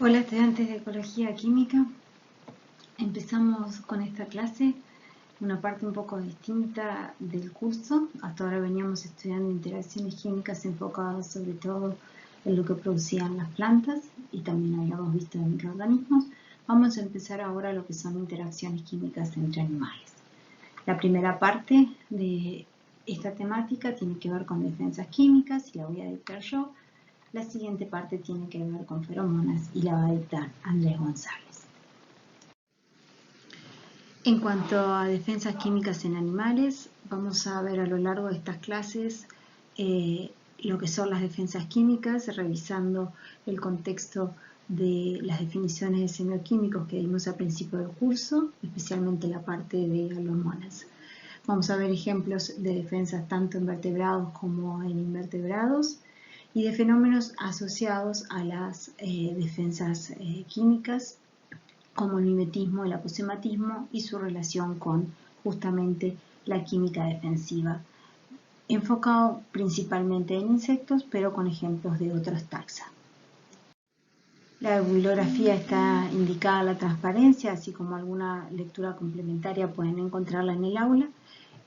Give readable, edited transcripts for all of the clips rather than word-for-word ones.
Hola estudiantes de Ecología Química, empezamos con esta clase, una parte un poco distinta del curso. Hasta ahora veníamos estudiando interacciones químicas enfocadas sobre todo en lo que producían las plantas y también habíamos visto de microorganismos. Vamos a empezar ahora lo que son interacciones químicas entre animales. La primera parte de esta temática tiene que ver con defensas químicas y la voy a dictar yo. La siguiente parte tiene que ver con feromonas y la va a dictar Andrés González. En cuanto a defensas químicas en animales, vamos a ver a lo largo de estas clases lo que son las defensas químicas, revisando el contexto de las definiciones de semioquímicos que dimos al principio del curso, especialmente la parte de hormonas. Vamos a ver ejemplos de defensas tanto en vertebrados como en invertebrados, y de fenómenos asociados a las defensas químicas, como el mimetismo, el aposematismo y su relación con justamente la química defensiva, enfocado principalmente en insectos, pero con ejemplos de otros taxa. La bibliografía está indicada a la transparencia, así como alguna lectura complementaria pueden encontrarla en el aula.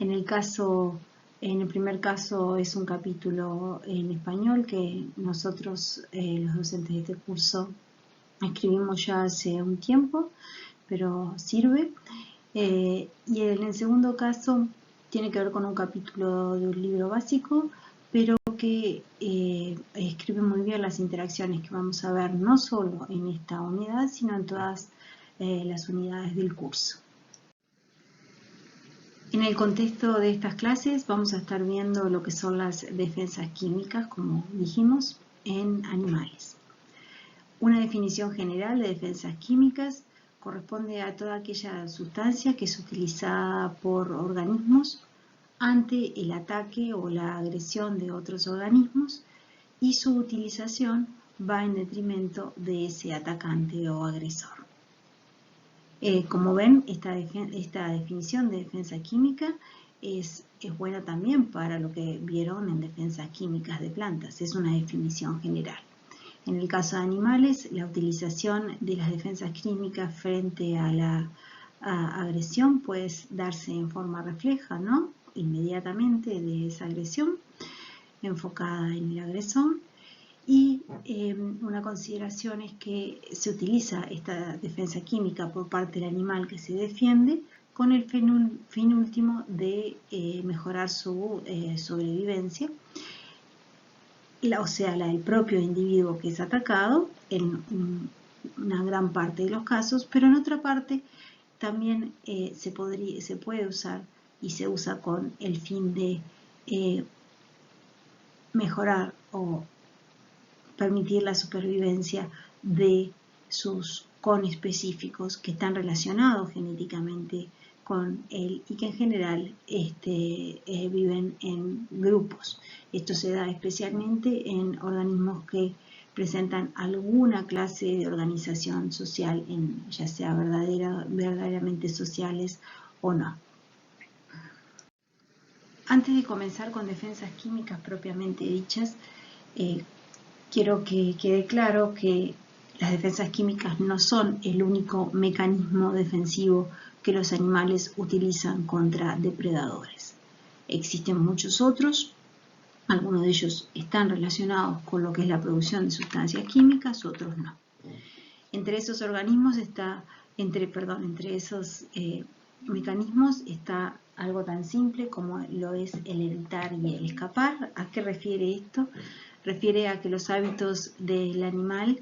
En el primer caso es un capítulo en español que nosotros, los docentes de este curso, escribimos ya hace un tiempo, pero sirve. Y en el segundo caso tiene que ver con un capítulo de un libro básico, pero que escribe muy bien las interacciones que vamos a ver no solo en esta unidad, sino en todas las unidades del curso. En el contexto de estas clases vamos a estar viendo lo que son las defensas químicas, como dijimos, en animales. Una definición general de defensas químicas corresponde a toda aquella sustancia que es utilizada por organismos ante el ataque o la agresión de otros organismos, y su utilización va en detrimento de ese atacante o agresor. Como ven, esta definición de defensa química es buena también para lo que vieron en defensas químicas de plantas, es una definición general. En el caso de animales, la utilización de las defensas químicas frente a la agresión puede darse en forma refleja, ¿no? Inmediatamente de esa agresión, enfocada en el agresor. Y una consideración es que se utiliza esta defensa química por parte del animal que se defiende con el fin último de mejorar su sobrevivencia, o sea, la del propio individuo que es atacado en una gran parte de los casos, pero en otra parte también se puede usar y se usa con el fin de mejorar o permitir la supervivencia de sus conespecíficos que están relacionados genéticamente con él y que en general viven en grupos. Esto se da especialmente en organismos que presentan alguna clase de organización social, ya sea verdaderamente sociales o no. Antes de comenzar con defensas químicas propiamente dichas, quiero que quede claro que las defensas químicas no son el único mecanismo defensivo que los animales utilizan contra depredadores. Existen muchos otros, algunos de ellos están relacionados con lo que es la producción de sustancias químicas, otros no. Entre esos organismos entre esos mecanismos está algo tan simple como lo es el evitar y el escapar. ¿A qué refiere esto? Refiere a que los hábitos del animal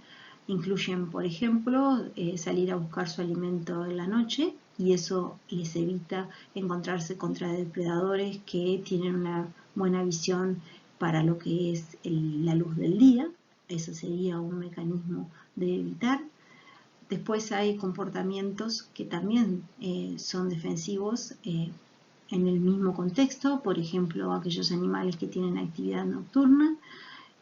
incluyen, por ejemplo, salir a buscar su alimento en la noche, y eso les evita encontrarse contra depredadores que tienen una buena visión para lo que es la luz del día. Eso sería un mecanismo de evitar. Después hay comportamientos que también son defensivos en el mismo contexto, por ejemplo, aquellos animales que tienen actividad nocturna.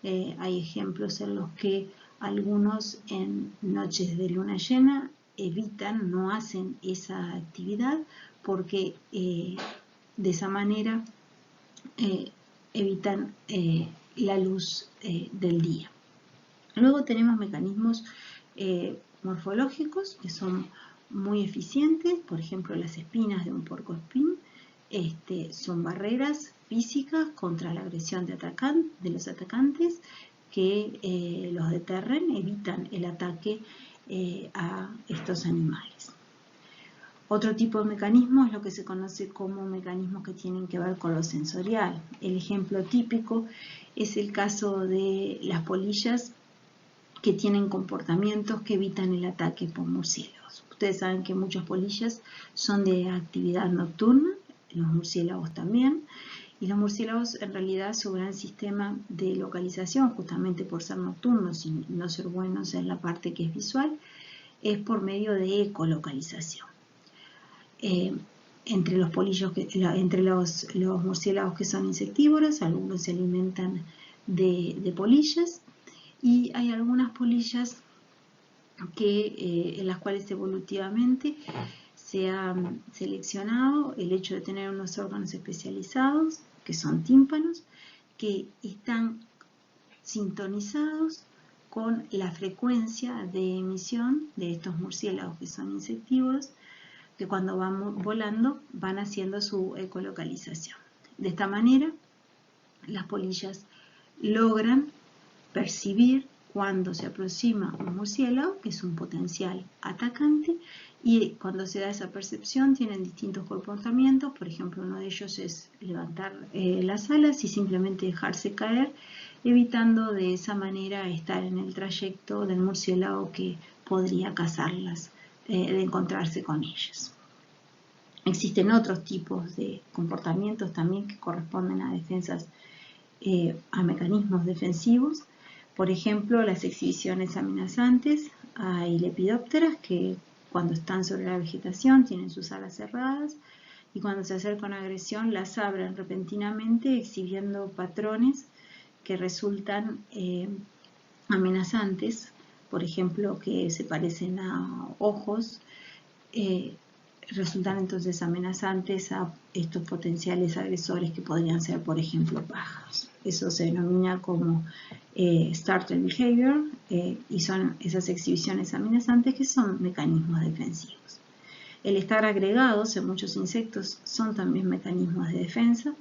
Hay ejemplos en los que algunos en noches de luna llena no hacen esa actividad porque de esa manera evitan la luz del día. Luego tenemos mecanismos morfológicos que son muy eficientes. Por ejemplo, las espinas de un puercoespín son barreras físicas contra la agresión de los atacantes que los deterren, evitan el ataque a estos animales. Otro tipo de mecanismo es lo que se conoce como mecanismos que tienen que ver con lo sensorial. El ejemplo típico es el caso de las polillas que tienen comportamientos que evitan el ataque por murciélagos. Ustedes saben que muchas polillas son de actividad nocturna, los murciélagos también, y los murciélagos en realidad su gran sistema de localización, justamente por ser nocturnos y no ser buenos en la parte que es visual, es por medio de ecolocalización. Entre los murciélagos que son insectívoros, algunos se alimentan de polillas, y hay algunas polillas en las cuales evolutivamente se ha seleccionado el hecho de tener unos órganos especializados, que son tímpanos, que están sintonizados con la frecuencia de emisión de estos murciélagos que son insectívoros, que cuando van volando van haciendo su ecolocalización. De esta manera, las polillas logran percibir cuando se aproxima un murciélago, que es un potencial atacante, y cuando se da esa percepción tienen distintos comportamientos. Por ejemplo, uno de ellos es levantar las alas y simplemente dejarse caer, evitando de esa manera estar en el trayecto del murciélago que podría cazarlas, de encontrarse con ellas. Existen otros tipos de comportamientos también que corresponden a defensas, a mecanismos defensivos. Por ejemplo, las exhibiciones amenazantes. Hay lepidópteras que cuando están sobre la vegetación tienen sus alas cerradas y cuando se acercan a agresión las abren repentinamente, exhibiendo patrones que resultan amenazantes. Por ejemplo, que se parecen a ojos, resultan entonces amenazantes a estos potenciales agresores que podrían ser, por ejemplo, pájaros. Eso se denomina como startle behavior y son esas exhibiciones amenazantes que son mecanismos defensivos. El estar agregados en muchos insectos son también mecanismos de defensa.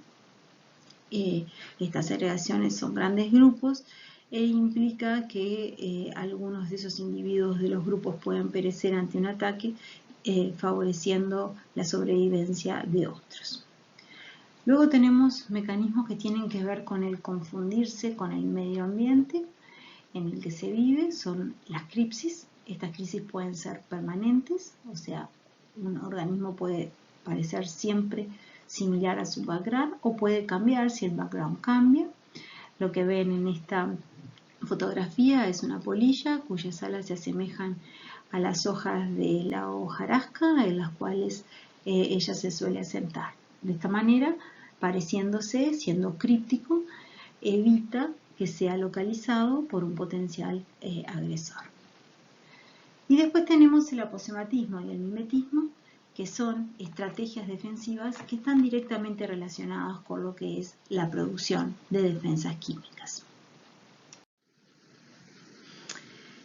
Estas agregaciones son grandes grupos e implica que algunos de esos individuos de los grupos pueden perecer ante un ataque, favoreciendo la sobrevivencia de otros. Luego tenemos mecanismos que tienen que ver con el confundirse con el medio ambiente en el que se vive, son las cripsis. Estas cripsis pueden ser permanentes, o sea, un organismo puede parecer siempre similar a su background o puede cambiar si el background cambia. Lo que ven en esta fotografía es una polilla cuyas alas se asemejan a las hojas de la hojarasca en las cuales ella se suele asentar. De esta manera, pareciéndose, siendo críptico, evita que sea localizado por un potencial agresor. Y después tenemos el aposematismo y el mimetismo, que son estrategias defensivas que están directamente relacionadas con lo que es la producción de defensas químicas.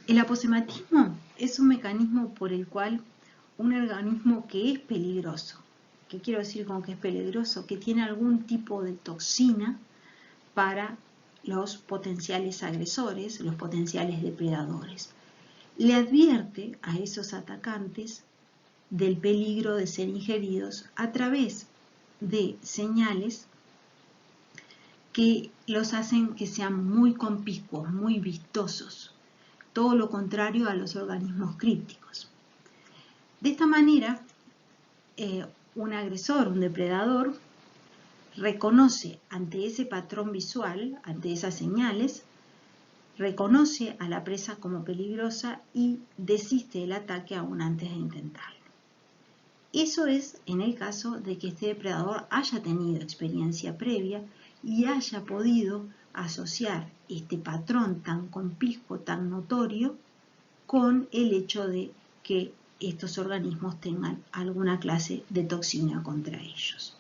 El aposematismo es un mecanismo por el cual un organismo que es peligroso, ¿qué quiero decir con que es peligroso? Que tiene algún tipo de toxina para los potenciales agresores, los potenciales depredadores. Le advierte a esos atacantes del peligro de ser ingeridos a través de señales que los hacen que sean muy conspicuos, muy vistosos, todo lo contrario a los organismos crípticos. De esta manera, un agresor, un depredador, reconoce ante ese patrón visual, ante esas señales, reconoce a la presa como peligrosa y desiste del ataque aún antes de intentarlo. Eso es en el caso de que este depredador haya tenido experiencia previa y haya podido asociar este patrón tan conspicuo, tan notorio, con el hecho de que estos organismos tengan alguna clase de toxina contra ellos.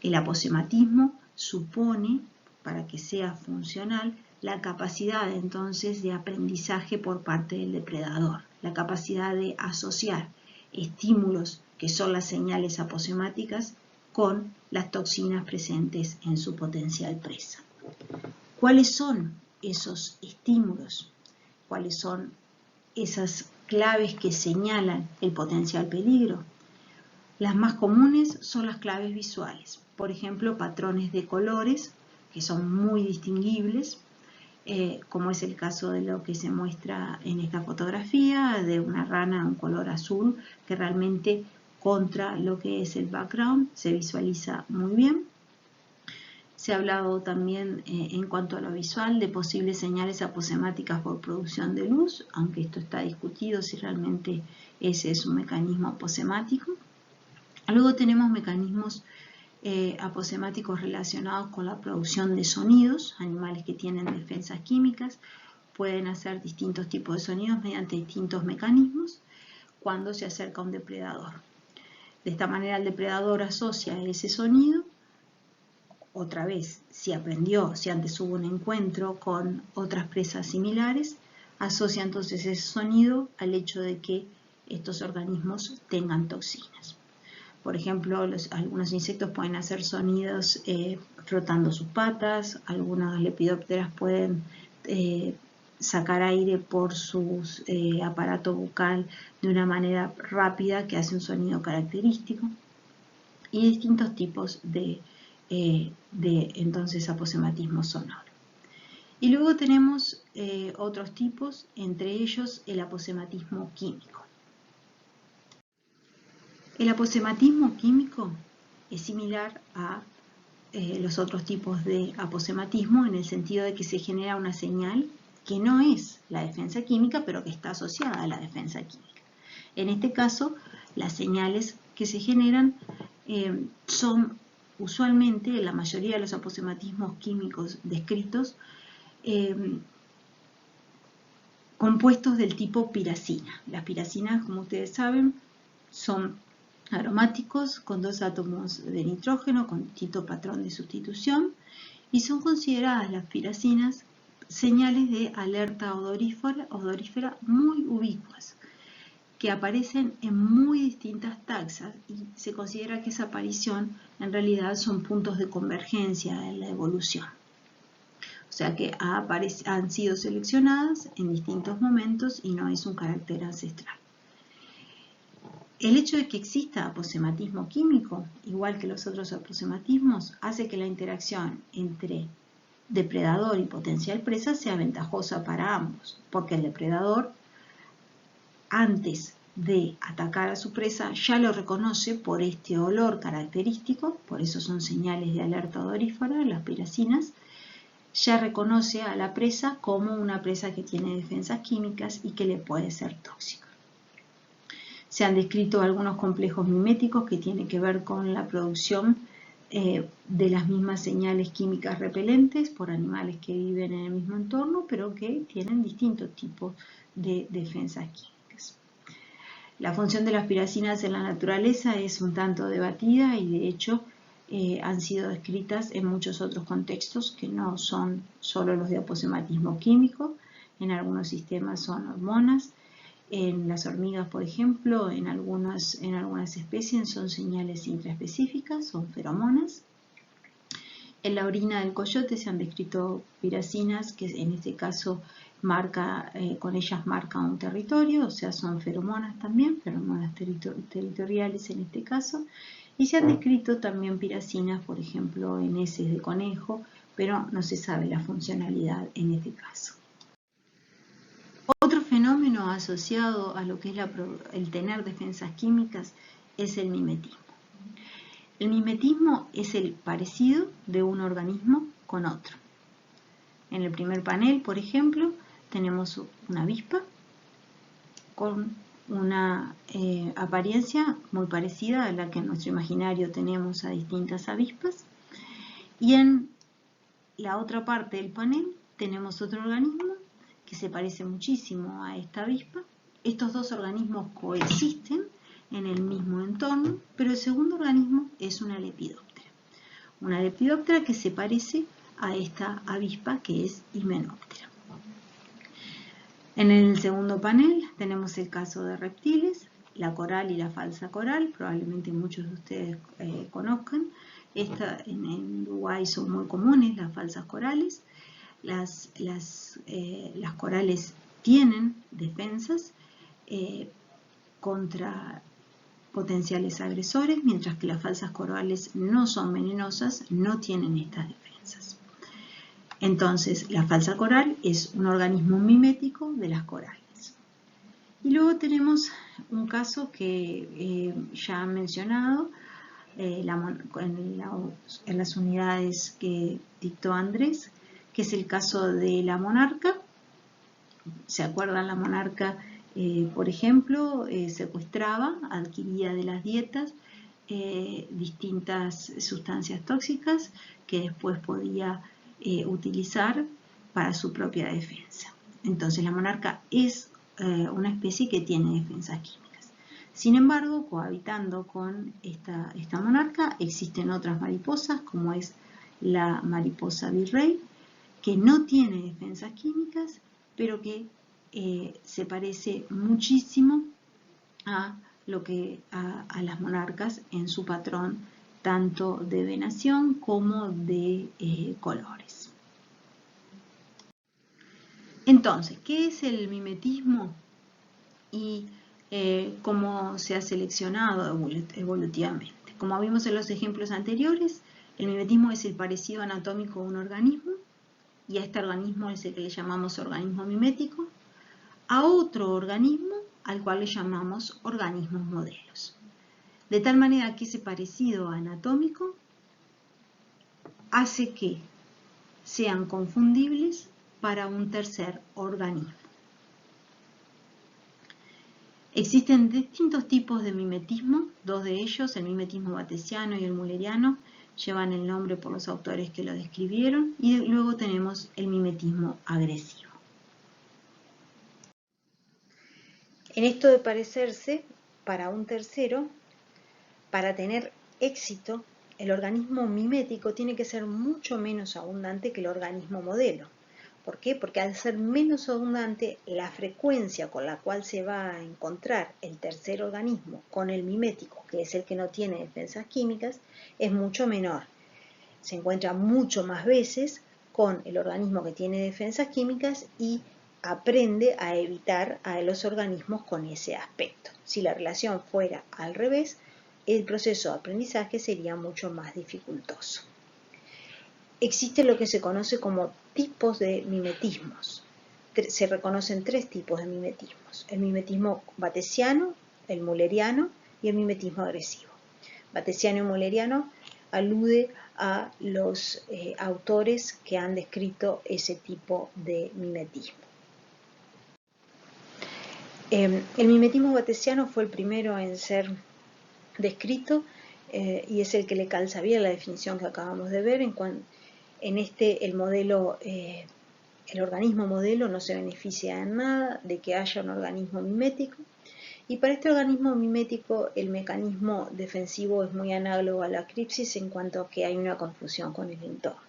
El aposematismo supone, para que sea funcional, la capacidad entonces de aprendizaje por parte del depredador, la capacidad de asociar estímulos que son las señales aposemáticas con las toxinas presentes en su potencial presa. ¿Cuáles son esos estímulos? ¿Cuáles son esas claves que señalan el potencial peligro? Las más comunes son las claves visuales, por ejemplo, patrones de colores que son muy distinguibles, como es el caso de lo que se muestra en esta fotografía, de una rana un color azul que realmente contra lo que es el background se visualiza muy bien. Se ha hablado también en cuanto a lo visual de posibles señales aposemáticas por producción de luz, aunque esto está discutido si realmente ese es un mecanismo aposemático. Luego tenemos mecanismos aposemáticos relacionados con la producción de sonidos. Animales que tienen defensas químicas pueden hacer distintos tipos de sonidos mediante distintos mecanismos cuando se acerca un depredador. De esta manera el depredador asocia ese sonido, otra vez, si aprendió, si antes hubo un encuentro con otras presas similares, asocia entonces ese sonido al hecho de que estos organismos tengan toxinas. Por ejemplo, algunos insectos pueden hacer sonidos frotando sus patas, algunas lepidópteras pueden sacar aire por su aparato bucal de una manera rápida que hace un sonido característico, y distintos tipos de entonces aposematismo sonoro. Y luego tenemos otros tipos, entre ellos el aposematismo químico. El aposematismo químico es similar a los otros tipos de aposematismo en el sentido de que se genera una señal que no es la defensa química, pero que está asociada a la defensa química. En este caso, las señales que se generan son usualmente, en la mayoría de los aposematismos químicos descritos, compuestos del tipo piracina. Las piracinas, como ustedes saben, son aromáticos con 2 átomos de nitrógeno con distinto patrón de sustitución, y son consideradas las piracinas señales de alerta odorífera muy ubicuas, que aparecen en muy distintas taxas, y se considera que esa aparición en realidad son puntos de convergencia en la evolución. O sea que han sido seleccionadas en distintos momentos y no es un carácter ancestral. El hecho de que exista aposematismo químico, igual que los otros aposematismos, hace que la interacción entre depredador y potencial presa sea ventajosa para ambos, porque el depredador, antes de atacar a su presa, ya lo reconoce por este olor característico, por eso son señales de alerta odorífera, las piracinas, ya reconoce a la presa como una presa que tiene defensas químicas y que le puede ser tóxica. Se han descrito algunos complejos miméticos que tienen que ver con la producción de las mismas señales químicas repelentes por animales que viven en el mismo entorno, pero que tienen distintos tipos de defensas químicas. La función de las piracinas en la naturaleza es un tanto debatida y de hecho han sido descritas en muchos otros contextos que no son solo los de aposematismo químico. En algunos sistemas son hormonas. En las hormigas, por ejemplo, en algunas especies son señales intraespecíficas, son feromonas. En la orina del coyote se han descrito piracinas que en este caso con ellas marca un territorio, o sea, son feromonas también, feromonas territoriales en este caso. Y se han descrito también piracinas, por ejemplo, en heces de conejo, pero no se sabe la funcionalidad en este caso. Otro fenómeno asociado a lo que es el tener defensas químicas es el mimetismo. El mimetismo es el parecido de un organismo con otro. En el primer panel, por ejemplo, tenemos una avispa con una apariencia muy parecida a la que en nuestro imaginario tenemos a distintas avispas. Y en la otra parte del panel tenemos otro organismo que se parece muchísimo a esta avispa. Estos dos organismos coexisten en el mismo entorno, pero el segundo organismo es una lepidóptera. Una lepidóptera que se parece a esta avispa que es Hymenoptera. En el segundo panel tenemos el caso de reptiles, la coral y la falsa coral, probablemente muchos de ustedes conozcan. En Uruguay son muy comunes las falsas corales. Las corales tienen defensas contra potenciales agresores, mientras que las falsas corales no son venenosas, no tienen estas defensas. Entonces, la falsa coral es un organismo mimético de las corales. Y luego tenemos un caso que ya han mencionado en las unidades que dictó Andrés, que es el caso de la monarca. ¿Se acuerdan? La monarca, por ejemplo, secuestraba, adquiría de las dietas distintas sustancias tóxicas que después podía utilizar para su propia defensa. Entonces la monarca es una especie que tiene defensas químicas. Sin embargo, cohabitando con esta monarca existen otras mariposas, como es la mariposa virrey, que no tiene defensas químicas, pero que se parece muchísimo a las monarcas en su patrón, tanto de venación como de colores. Entonces, ¿qué es el mimetismo y cómo se ha seleccionado evolutivamente? Como vimos en los ejemplos anteriores, el mimetismo es el parecido anatómico a un organismo, y a este organismo es el que le llamamos organismo mimético, a otro organismo al cual le llamamos organismos modelos. De tal manera que ese parecido anatómico hace que sean confundibles para un tercer organismo. Existen distintos tipos de mimetismo, dos de ellos, el mimetismo batesiano y el mulleriano, llevan el nombre por los autores que lo describieron, y luego tenemos el mimetismo agresivo. En esto de parecerse para un tercero, para tener éxito, el organismo mimético tiene que ser mucho menos abundante que el organismo modelo. ¿Por qué? Porque al ser menos abundante, la frecuencia con la cual se va a encontrar el tercer organismo con el mimético, que es el que no tiene defensas químicas, es mucho menor. Se encuentra mucho más veces con el organismo que tiene defensas químicas y aprende a evitar a los organismos con ese aspecto. Si la relación fuera al revés, el proceso de aprendizaje sería mucho más dificultoso. Existe lo que se conoce como tipos de mimetismos. Se reconocen tres tipos de mimetismos: el mimetismo batesiano, el mulleriano y el mimetismo agresivo. Batesiano y mulleriano alude a los autores que han descrito ese tipo de mimetismo. El mimetismo batesiano fue el primero en ser descrito y es el que le calza bien la definición que acabamos de ver. En este, el organismo modelo no se beneficia en nada de que haya un organismo mimético, y para este organismo mimético el mecanismo defensivo es muy análogo a la cripsis en cuanto a que hay una confusión con el entorno.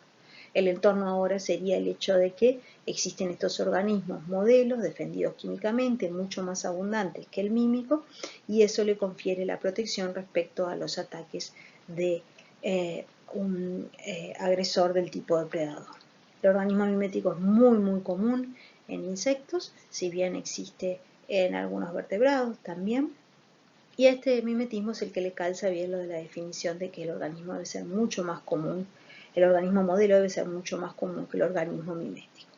El entorno ahora sería el hecho de que existen estos organismos modelos defendidos químicamente, mucho más abundantes que el mímico, y eso le confiere la protección respecto a los ataques de un agresor del tipo depredador. El organismo mimético es muy común en insectos, si bien existe en algunos vertebrados también, y a este mimetismo es el que le calza bien lo de la definición de que el organismo debe ser mucho más común, el organismo modelo debe ser mucho más común que el organismo mimético.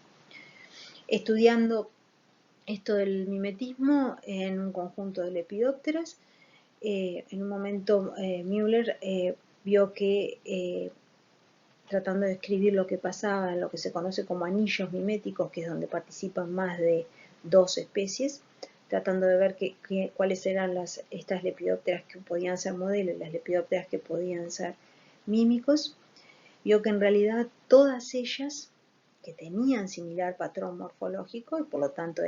Estudiando esto del mimetismo en un conjunto de lepidópteras, en un momento Müller vio que tratando de describir lo que pasaba en lo que se conoce como anillos miméticos, que es donde participan más de 2 especies, tratando de ver cuáles eran estas lepidópteras que podían ser modelos y las lepidópteras que podían ser mímicos, vio que en realidad todas ellas que tenían similar patrón morfológico y por lo tanto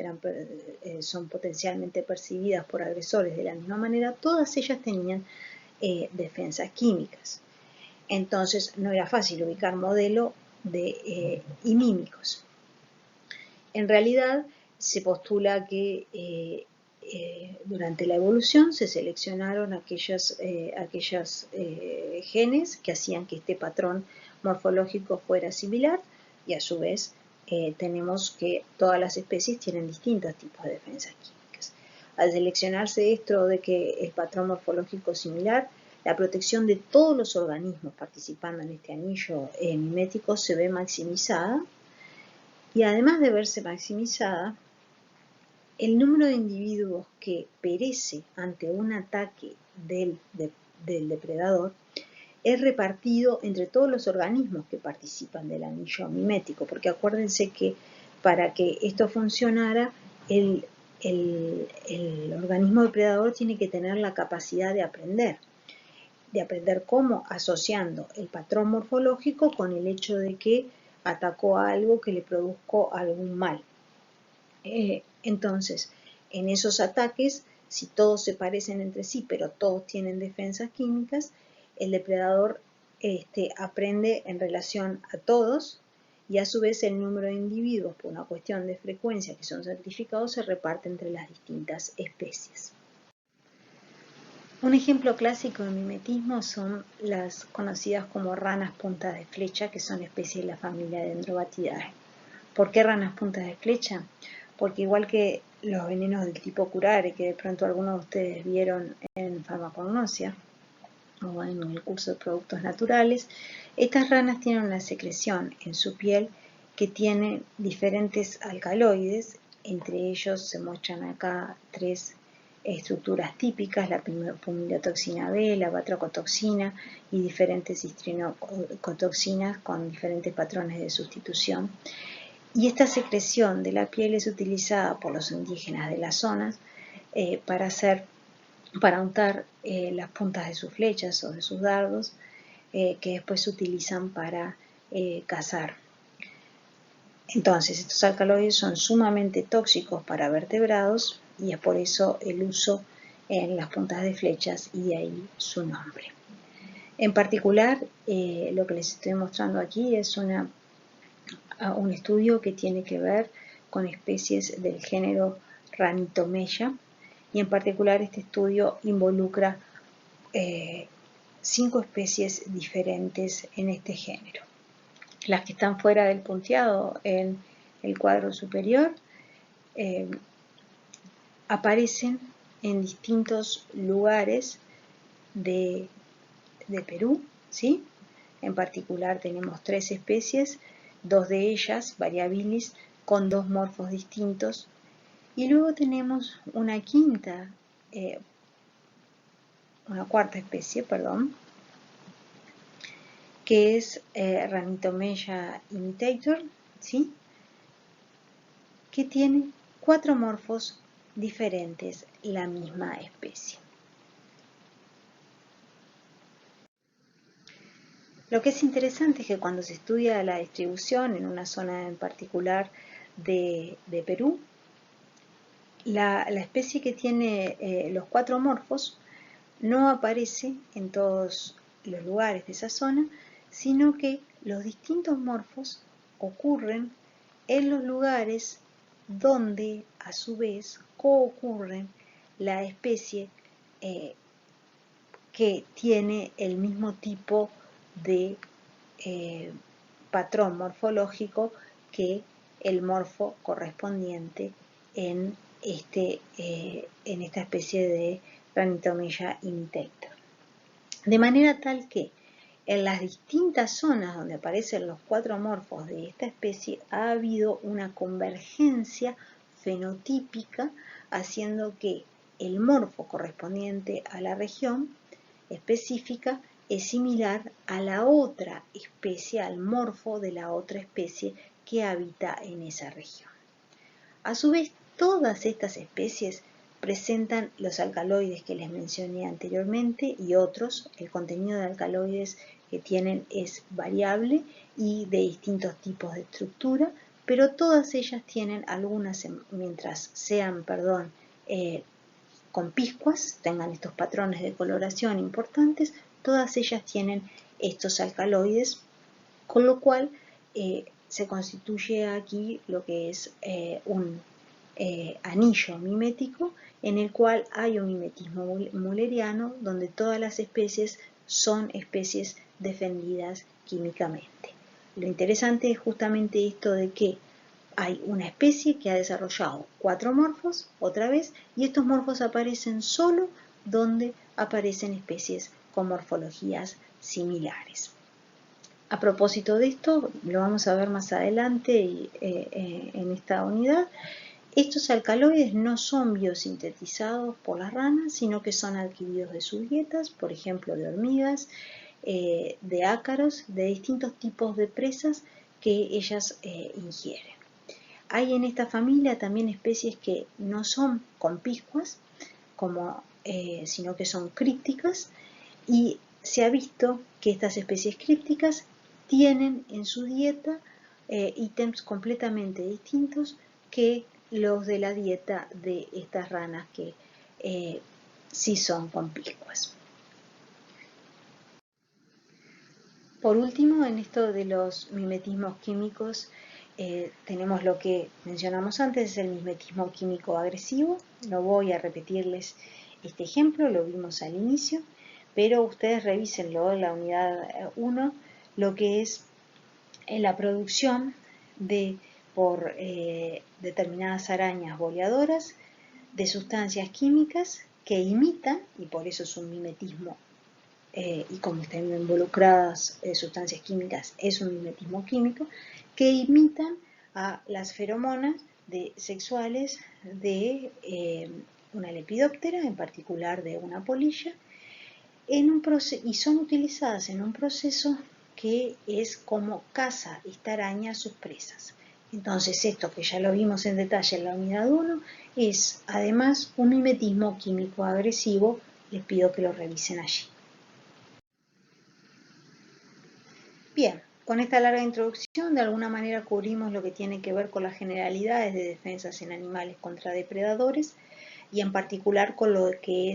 son potencialmente percibidas por agresores de la misma manera, todas ellas tenían defensas químicas. Entonces no era fácil ubicar modelo imímicos. En realidad se postula que durante la evolución se seleccionaron aquellos genes que hacían que este patrón morfológico fuera similar, y a su vez tenemos que todas las especies tienen distintos tipos de defensas químicas. Al seleccionarse esto de que el patrón morfológico es similar, la protección de todos los organismos participando en este anillo mimético se ve maximizada, y además de verse maximizada, el número de individuos que perece ante un ataque del depredador es repartido entre todos los organismos que participan del anillo mimético, porque acuérdense que para que esto funcionara, el organismo depredador tiene que tener la capacidad de aprender cómo, asociando el patrón morfológico con el hecho de que atacó a algo que le produjo algún mal. Entonces, en esos ataques, si todos se parecen entre sí, pero todos tienen defensas químicas, el depredador aprende en relación a todos, y a su vez el número de individuos, por una cuestión de frecuencia que son sacrificados, se reparte entre las distintas especies. Un ejemplo clásico de mimetismo son las conocidas como ranas puntas de flecha, que son especies de la familia Dendrobatidae. ¿Por qué ranas puntas de flecha? Porque igual que los venenos del tipo curare, que de pronto algunos de ustedes vieron en farmacognosia o en el curso de productos naturales, estas ranas tienen una secreción en su piel que tiene diferentes alcaloides. Entre ellos se muestran acá tres estructuras típicas: la pumilotoxina B, la batracotoxina y diferentes histrinocotoxinas con diferentes patrones de sustitución. Y esta secreción de la piel es utilizada por los indígenas de las zonas para untar las puntas de sus flechas o de sus dardos, que después se utilizan para cazar. Entonces, estos alcaloides son sumamente tóxicos para vertebrados, y es por eso el uso en las puntas de flechas, y de ahí su nombre. En particular, lo que les estoy mostrando aquí es un estudio que tiene que ver con especies del género Ranitomeya, y en particular este estudio involucra 5 especies diferentes en este género. Las que están fuera del punteado en el cuadro superior aparecen en distintos lugares de Perú, ¿sí? En particular tenemos 3 especies, 2 de ellas, variabilis, con 2 morfos distintos, y luego tenemos una cuarta especie, que es Ranitomeya imitator, ¿sí? Que tiene 4 morfos diferentes, la misma especie. Lo que es interesante es que cuando se estudia la distribución en una zona en particular de Perú, la especie que tiene los 4 morfos no aparece en todos los lugares de esa zona, sino que los distintos morfos ocurren en los lugares donde a su vez coocurren la especie que tiene el mismo tipo de patrón morfológico que el morfo correspondiente en esta especie de Ranitomeya imitator. De manera tal que en las distintas zonas donde aparecen los 4 morfos de esta especie ha habido una convergencia fenotípica, haciendo que el morfo correspondiente a la región específica es similar a la otra especie, al morfo de la otra especie que habita en esa región. A su vez, todas estas especies presentan los alcaloides que les mencioné anteriormente y otros. El contenido de alcaloides que tienen es variable y de distintos tipos de estructura, pero todas ellas tienen algunas, mientras sean, conpiscuas, tengan estos patrones de coloración importantes, todas ellas tienen estos alcaloides, con lo cual se constituye aquí lo que es un anillo mimético en el cual hay un mimetismo mulleriano donde todas las especies son especies defendidas químicamente. Lo interesante es justamente esto de que hay una especie que ha desarrollado 4 morfos, otra vez, y estos morfos aparecen solo donde aparecen especies con morfologías similares. A propósito de esto, lo vamos a ver más adelante en esta unidad, estos alcaloides no son biosintetizados por las ranas, sino que son adquiridos de sus dietas, por ejemplo de hormigas, de ácaros, de distintos tipos de presas que ellas ingieren. Hay en esta familia también especies que no son conpiscuas, sino que son crípticas, y se ha visto que estas especies crípticas tienen en su dieta ítems completamente distintos que los de la dieta de estas ranas que sí son conpiscuas. Por último, en esto de los mimetismos químicos, tenemos lo que mencionamos antes, es el mimetismo químico agresivo. No voy a repetirles este ejemplo, lo vimos al inicio, pero ustedes revísenlo en la unidad 1, lo que es la producción por determinadas arañas boleadoras de sustancias químicas que imitan, y por eso es un mimetismo, y como están involucradas sustancias químicas, es un mimetismo químico, que imitan a las feromonas sexuales de una lepidóptera, en particular de una polilla, y son utilizadas en un proceso que es como caza esta araña a sus presas. Entonces, esto que ya lo vimos en detalle en la unidad 1, es además un mimetismo químico agresivo. Les pido que lo revisen allí. Bien, con esta larga introducción de alguna manera cubrimos lo que tiene que ver con las generalidades de defensas en animales contra depredadores y en particular con lo que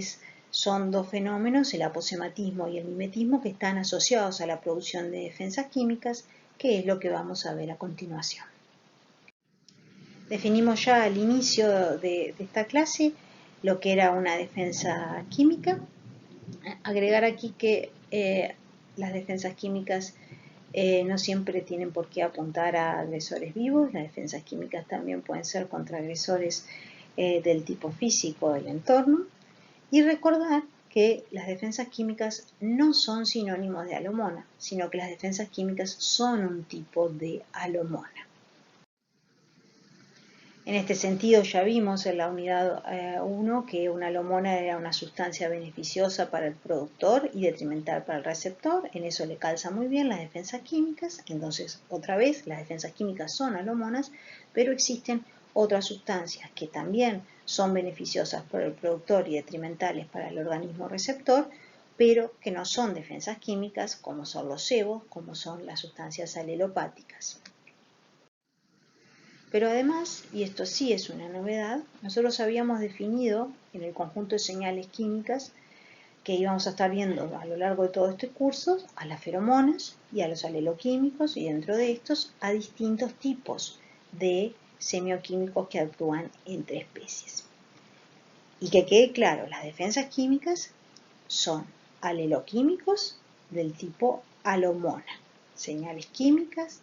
son dos fenómenos, el aposematismo y el mimetismo, que están asociados a la producción de defensas químicas, que es lo que vamos a ver a continuación. Definimos ya al inicio de esta clase lo que era una defensa química. Agregar aquí que las defensas químicas no siempre tienen por qué apuntar a agresores vivos. Las defensas químicas también pueden ser contra agresores del tipo físico del entorno. Y recordar que las defensas químicas no son sinónimos de alomona, sino que las defensas químicas son un tipo de alomona. En este sentido ya vimos en la unidad 1 que una alomona era una sustancia beneficiosa para el productor y detrimental para el receptor. En eso le calza muy bien las defensas químicas. Entonces, otra vez, las defensas químicas son alomonas, pero existen otras sustancias que también son beneficiosas para el productor y detrimentales para el organismo receptor, pero que no son defensas químicas, como son los sebos, como son las sustancias alelopáticas. Pero además, y esto sí es una novedad, nosotros habíamos definido en el conjunto de señales químicas que íbamos a estar viendo a lo largo de todo este curso a las feromonas y a los aleloquímicos, y dentro de estos a distintos tipos de semioquímicos que actúan entre especies. Y que quede claro, las defensas químicas son aleloquímicos del tipo alomona, señales químicas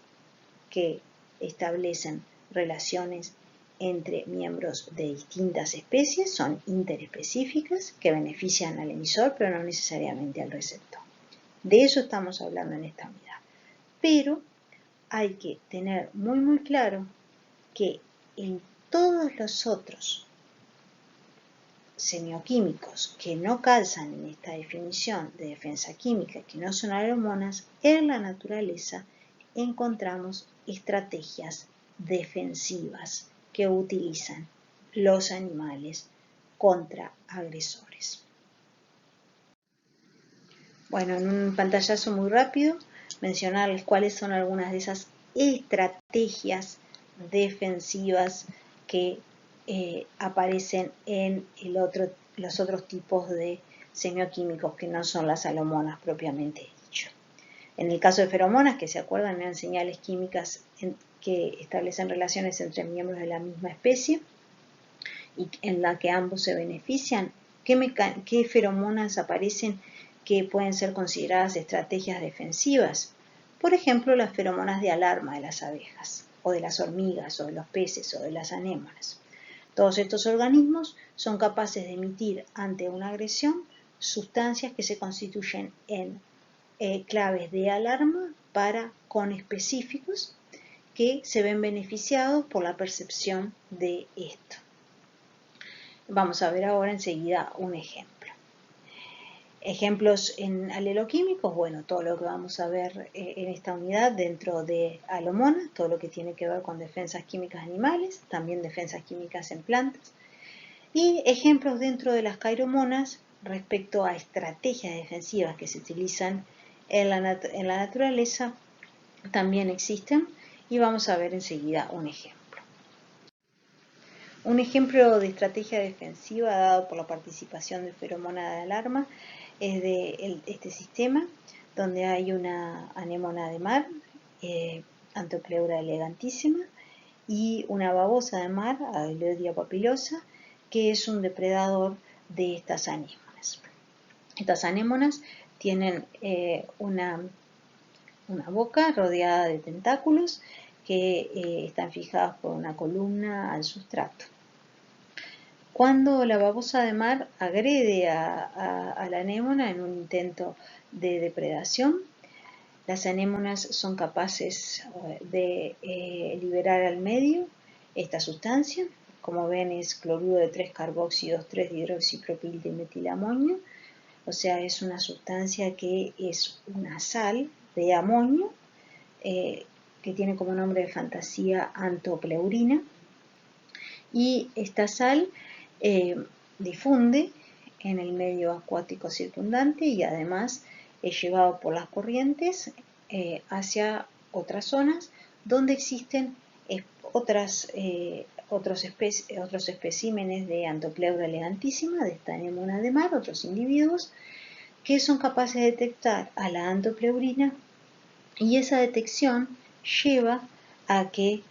que establecen relaciones entre miembros de distintas especies, son interespecíficas que benefician al emisor pero no necesariamente al receptor. De eso estamos hablando en esta unidad. Pero hay que tener muy claro que en todos los otros semioquímicos que no calzan en esta definición de defensa química, que no son alomonas, en la naturaleza encontramos estrategias defensivas que utilizan los animales contra agresores. Bueno, en un pantallazo muy rápido, mencionarles cuáles son algunas de esas estrategias defensivas que aparecen en los otros tipos de semioquímicos que no son las alomonas propiamente dicho. En el caso de feromonas, que se acuerdan, eran señales químicas que establecen relaciones entre miembros de la misma especie y en la que ambos se benefician. ¿Qué feromonas aparecen que pueden ser consideradas estrategias defensivas? Por ejemplo, las feromonas de alarma de las abejas, o de las hormigas, o de los peces, o de las anémonas. Todos estos organismos son capaces de emitir ante una agresión sustancias que se constituyen en claves de alarma para conespecíficos que se ven beneficiados por la percepción de esto. Vamos a ver ahora enseguida un ejemplo. Ejemplos en aleloquímicos, bueno, todo lo que vamos a ver en esta unidad dentro de Alomona, todo lo que tiene que ver con defensas químicas animales, también defensas químicas en plantas. Y ejemplos dentro de las cairomonas respecto a estrategias defensivas que se utilizan en la naturaleza, también existen y vamos a ver enseguida un ejemplo. Un ejemplo de estrategia defensiva dado por la participación de feromona de alarma es de este sistema, donde hay una anémona de mar, Antopleura elegantísima, y una babosa de mar, Aelodia papilosa, que es un depredador de estas anémonas. Estas anémonas tienen una boca rodeada de tentáculos que están fijados por una columna al sustrato. Cuando la babosa de mar agrede a la anémona en un intento de depredación, las anémonas son capaces de liberar al medio esta sustancia. Como ven, es cloruro de 3-carboxídos 3-hidroxipropil-dimetilamonio, o sea, es una sustancia que es una sal de amonio, que tiene como nombre de fantasía antopleurina, y esta sal difunde en el medio acuático circundante y además es llevado por las corrientes hacia otras zonas donde existen otros especímenes de Antopleura elegantísima, de esta anémona de mar, otros individuos que son capaces de detectar a la antopleurina, y esa detección lleva a que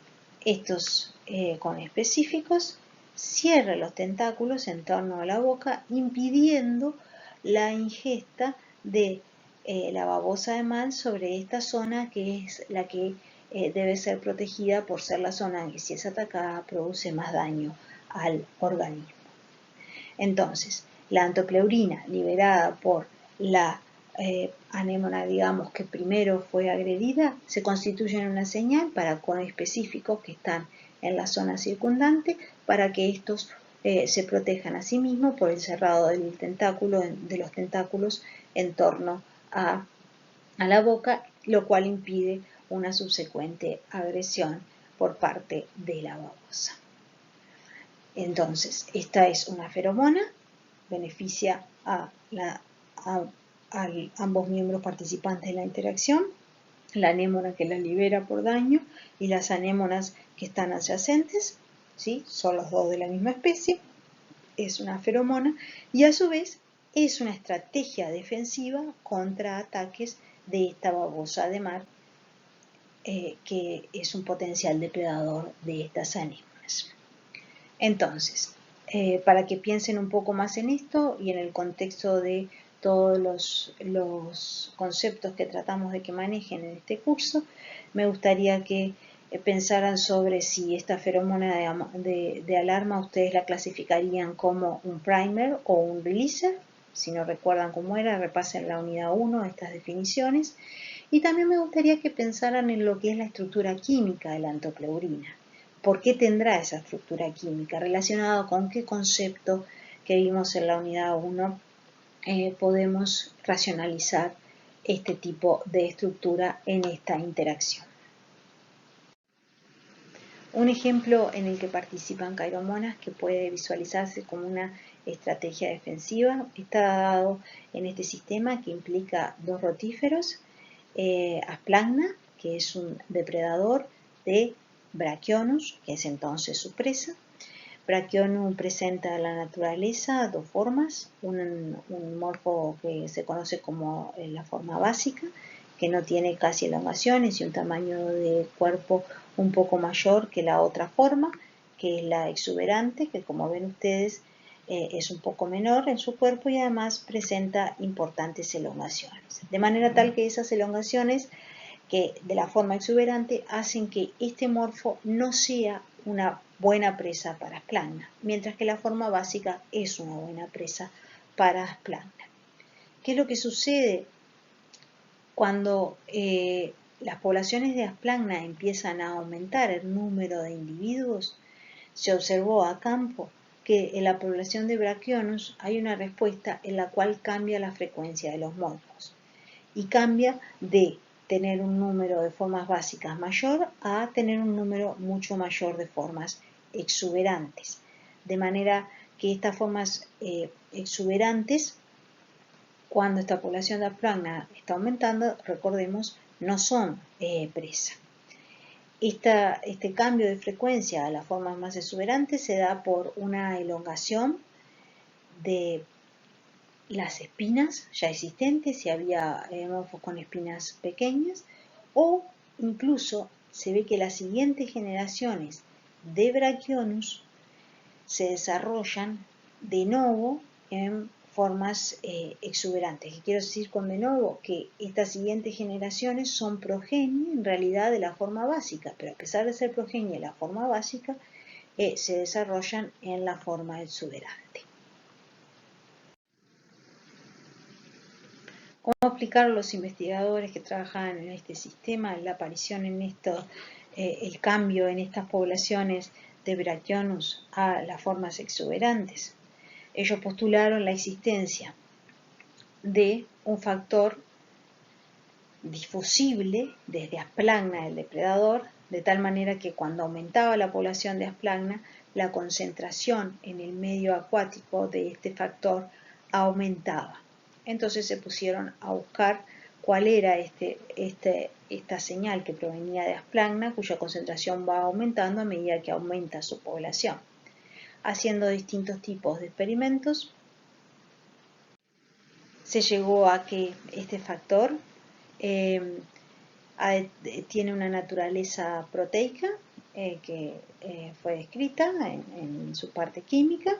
estos conespecíficos cierren los tentáculos en torno a la boca, impidiendo la ingesta de la babosa de mar sobre esta zona, que es la que debe ser protegida por ser la zona en que, si es atacada, produce más daño al organismo. Entonces, la antopleurina liberada por la anémona, digamos, que primero fue agredida, se constituye en una señal para conespecíficos que están en la zona circundante, para que estos se protejan a sí mismos por el cerrado del tentáculo, de los tentáculos en torno a la boca, lo cual impide una subsecuente agresión por parte de la babosa. Entonces, esta es una feromona, beneficia a ambos miembros participantes de la interacción, la anémona que la libera por daño y las anémonas que están adyacentes, ¿sí? Son los dos de la misma especie, es una feromona y a su vez es una estrategia defensiva contra ataques de esta babosa de mar, que es un potencial depredador de estas anémonas. Entonces, para que piensen un poco más en esto y en el contexto de todos los conceptos que tratamos de que manejen en este curso, me gustaría que pensaran sobre si esta feromona de alarma ustedes la clasificarían como un primer o un releaser. Si no recuerdan cómo era, repasen la unidad 1, estas definiciones. Y también me gustaría que pensaran en lo que es la estructura química de la antopleurina. ¿Por qué tendrá esa estructura química? ¿Relacionado con qué concepto que vimos en la unidad 1 podemos racionalizar este tipo de estructura en esta interacción? Un ejemplo en el que participan cairomonas, que puede visualizarse como una estrategia defensiva, está dado en este sistema que implica dos rotíferos, Asplagna, que es un depredador de Brachionus, que es entonces su presa. Brachionus presenta en la naturaleza dos formas, un morfo que se conoce como la forma básica, que no tiene casi elongaciones y un tamaño de cuerpo un poco mayor que la otra forma, que es la exuberante, que como ven ustedes es un poco menor en su cuerpo y además presenta importantes elongaciones. De manera tal que esas elongaciones que de la forma exuberante hacen que este morfo no sea una buena presa para Asplagna, mientras que la forma básica es una buena presa para Asplagna. ¿Qué es lo que sucede cuando las poblaciones de Asplagna empiezan a aumentar el número de individuos? Se observó a campo que en la población de Brachionus hay una respuesta en la cual cambia la frecuencia de los morfos y cambia de tener un número de formas básicas mayor a tener un número mucho mayor de formas exuberantes. De manera que estas formas exuberantes, cuando esta población de Asplagna está aumentando, recordemos, no son presa. Este cambio de frecuencia a las formas más exuberantes se da por una elongación de las espinas ya existentes, si había morfos con espinas pequeñas, o incluso se ve que las siguientes generaciones de Brachionus se desarrollan de nuevo en formas exuberantes. ¿Qué quiero decir con de nuevo? Que estas siguientes generaciones son progenie en realidad de la forma básica, pero a pesar de ser progenie de la forma básica, se desarrollan en la forma exuberante. ¿Cómo explicar a los investigadores que trabajaban en este sistema la aparición en esto, el cambio en estas poblaciones de Brachionus a las formas exuberantes? Ellos postularon la existencia de un factor difusible desde Asplagna, el depredador, de tal manera que cuando aumentaba la población de Asplagna, la concentración en el medio acuático de este factor aumentaba. Entonces se pusieron a buscar cuál era esta señal que provenía de Asplagna, cuya concentración va aumentando a medida que aumenta su población. Haciendo distintos tipos de experimentos, se llegó a que este factor tiene una naturaleza proteica que fue descrita en su parte química,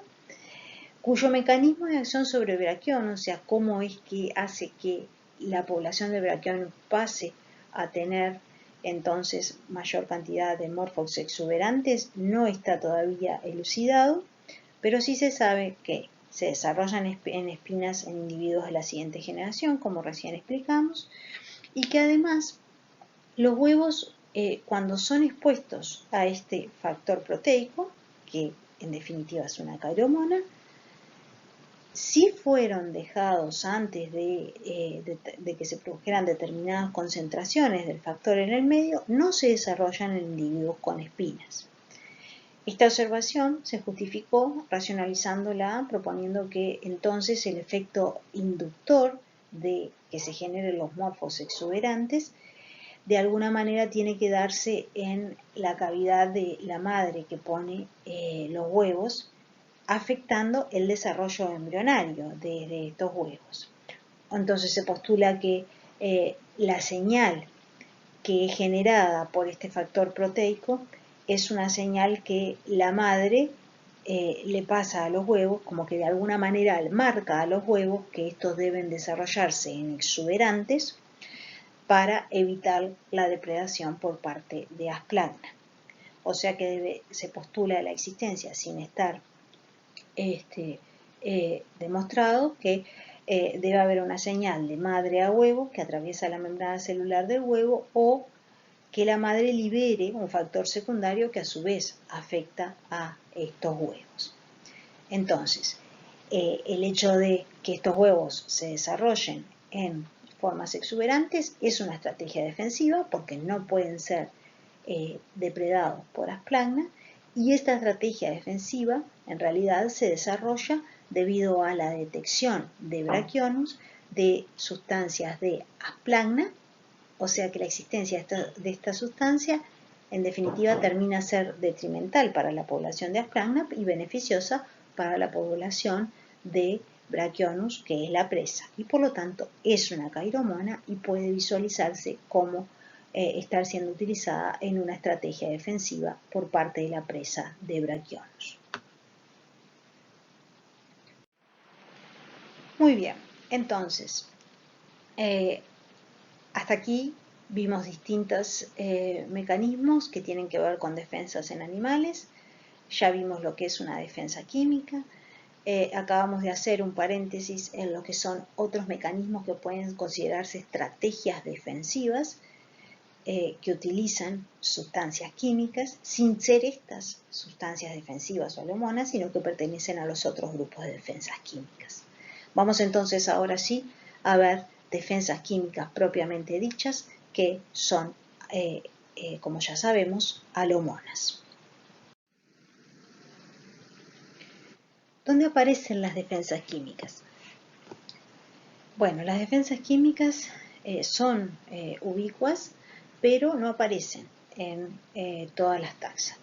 cuyo mecanismo de acción sobre Brachionus, o sea, cómo es que hace que la población de Brachionus pase a tener entonces mayor cantidad de morfos exuberantes, no está todavía elucidado, pero sí se sabe que se desarrollan en espinas en individuos de la siguiente generación, como recién explicamos, y que además los huevos, cuando son expuestos a este factor proteico, que en definitiva es una cairomona, si fueron dejados antes de que se produjeran determinadas concentraciones del factor en el medio, no se desarrollan en individuos con espinas. Esta observación se justificó racionalizándola, proponiendo que entonces el efecto inductor de que se generen los morfos exuberantes de alguna manera tiene que darse en la cavidad de la madre que pone los huevos, afectando el desarrollo embrionario de estos huevos. Entonces se postula que la señal que es generada por este factor proteico es una señal que la madre le pasa a los huevos, como que de alguna manera marca a los huevos que estos deben desarrollarse en exuberantes para evitar la depredación por parte de Asplagna. O sea que se postula la existencia, sin estar demostrado, que debe haber una señal de madre a huevo que atraviesa la membrana celular del huevo, o que la madre libere un factor secundario que a su vez afecta a estos huevos. Entonces, el hecho de que estos huevos se desarrollen en formas exuberantes es una estrategia defensiva porque no pueden ser depredados por Asplagna, y esta estrategia defensiva en realidad se desarrolla debido a la detección de Brachionus de sustancias de Asplagna, o sea que la existencia de esta sustancia en definitiva termina a ser detrimental para la población de Asplagna y beneficiosa para la población de Brachionus, que es la presa, y por lo tanto es una cairomona y puede visualizarse como estar siendo utilizada en una estrategia defensiva por parte de la presa de Brachionus. Muy bien, entonces, hasta aquí vimos distintos mecanismos que tienen que ver con defensas en animales. Ya vimos lo que es una defensa química. Acabamos de hacer un paréntesis en lo que son otros mecanismos que pueden considerarse estrategias defensivas que utilizan sustancias químicas sin ser estas sustancias defensivas o alomonas, sino que pertenecen a los otros grupos de defensas químicas. Vamos entonces ahora sí a ver defensas químicas propiamente dichas, que son, como ya sabemos, alomonas. ¿Dónde aparecen las defensas químicas? Bueno, las defensas químicas son ubicuas, pero no aparecen en todas las taxas.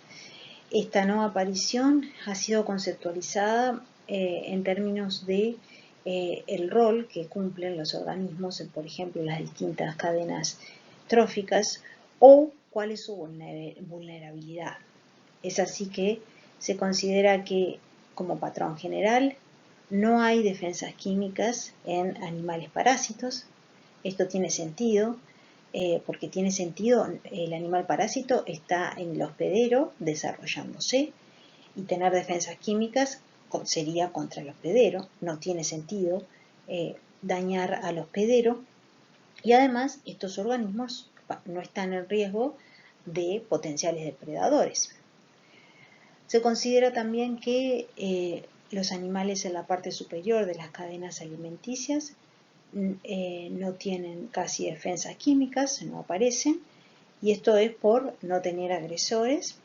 Esta no aparición ha sido conceptualizada en términos de el rol que cumplen los organismos, por ejemplo, las distintas cadenas tróficas, o cuál es su vulnerabilidad. Es así que se considera que, como patrón general, no hay defensas químicas en animales parásitos. Esto tiene sentido, porque tiene sentido, el animal parásito está en el hospedero desarrollándose, y tener defensas químicas sería contra el hospedero. No tiene sentido dañar al hospedero, y además estos organismos no están en riesgo de potenciales depredadores. Se considera también que los animales en la parte superior de las cadenas alimenticias no tienen casi defensas químicas, no aparecen, y esto es por no tener agresores.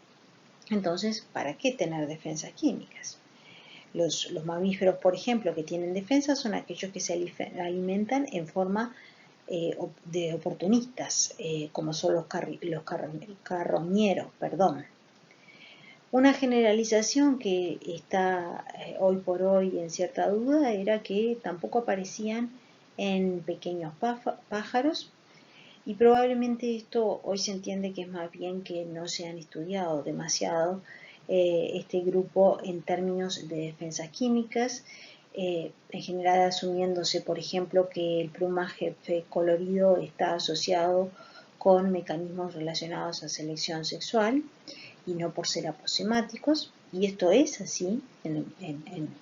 Entonces, ¿para qué tener defensas químicas? Los mamíferos, por ejemplo, que tienen defensas son aquellos que se alimentan en forma de oportunistas, como son los carroñeros. Una generalización que está hoy por hoy en cierta duda era que tampoco aparecían en pequeños pájaros, y probablemente esto hoy se entiende que es más bien que no se han estudiado demasiado este grupo en términos de defensas químicas, en general asumiéndose, por ejemplo, que el plumaje colorido está asociado con mecanismos relacionados a selección sexual y no por ser aposemáticos, y esto es así en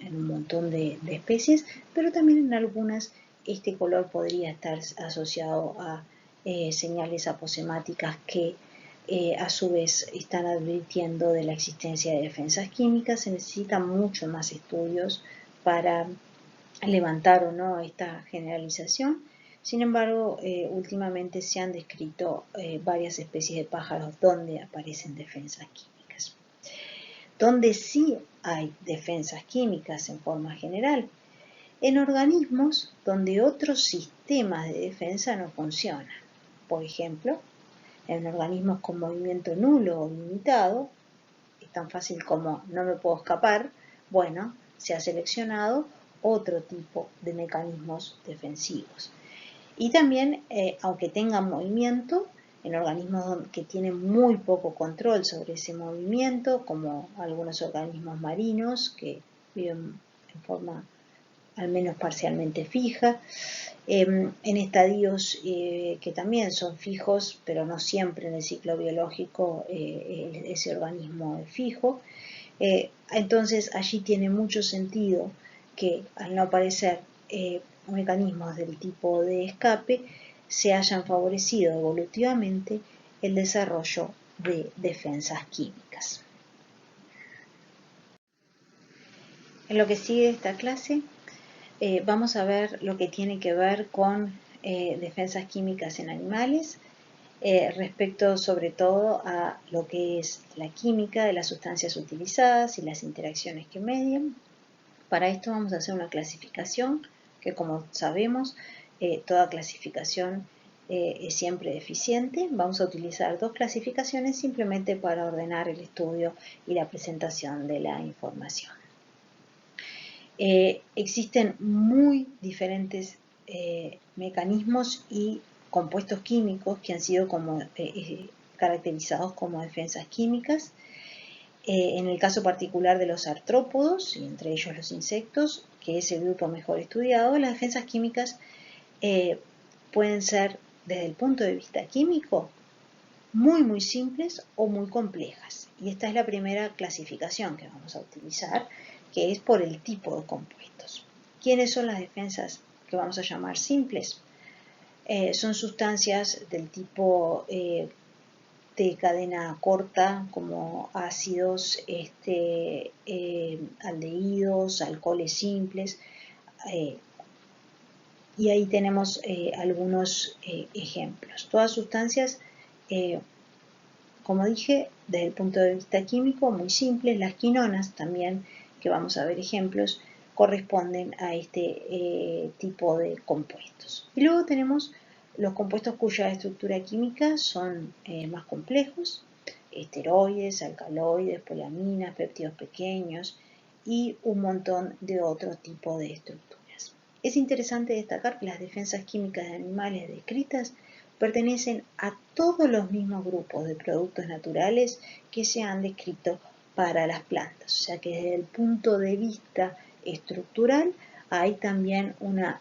un montón de especies, pero también en algunas este color podría estar asociado a señales aposemáticas que a su vez están advirtiendo de la existencia de defensas químicas. Se necesitan mucho más estudios para levantar o no esta generalización. Sin embargo, últimamente se han descrito varias especies de pájaros donde aparecen defensas químicas. Donde sí hay defensas químicas en forma general, en organismos donde otros sistemas de defensa no funcionan. Por ejemplo, en organismos con movimiento nulo o limitado, es tan fácil como no me puedo escapar. Bueno, se ha seleccionado otro tipo de mecanismos defensivos. Y también, aunque tengan movimiento, en organismos que tienen muy poco control sobre ese movimiento, como algunos organismos marinos que viven en forma al menos parcialmente fija, en estadios que también son fijos, pero no siempre en el ciclo biológico ese organismo es fijo. Entonces allí tiene mucho sentido que, al no aparecer mecanismos del tipo de escape, se hayan favorecido evolutivamente el desarrollo de defensas químicas. En lo que sigue de esta clase vamos a ver lo que tiene que ver con defensas químicas en animales, respecto sobre todo a lo que es la química de las sustancias utilizadas y las interacciones que median. Para esto vamos a hacer una clasificación que, como sabemos, toda clasificación es siempre deficiente. Vamos a utilizar dos clasificaciones simplemente para ordenar el estudio y la presentación de la información. Existen muy diferentes mecanismos y compuestos químicos que han sido caracterizados como defensas químicas. En el caso particular de los artrópodos, y entre ellos los insectos, que es el grupo mejor estudiado, las defensas químicas pueden ser, desde el punto de vista químico, muy simples o muy complejas. Y esta es la primera clasificación que vamos a utilizar, que es por el tipo de compuestos. ¿Quiénes son las defensas que vamos a llamar simples? Son sustancias del tipo de cadena corta, como ácidos, aldehídos, alcoholes simples, y ahí tenemos algunos ejemplos. Todas sustancias, como dije, desde el punto de vista químico, muy simples. Las quinonas también, que vamos a ver ejemplos, corresponden a este tipo de compuestos. Y luego tenemos los compuestos cuya estructura química son más complejos, esteroides, alcaloides, poliaminas, péptidos pequeños y un montón de otro tipo de estructuras. Es interesante destacar que las defensas químicas de animales descritas pertenecen a todos los mismos grupos de productos naturales que se han descrito para las plantas. O sea que desde el punto de vista estructural hay también una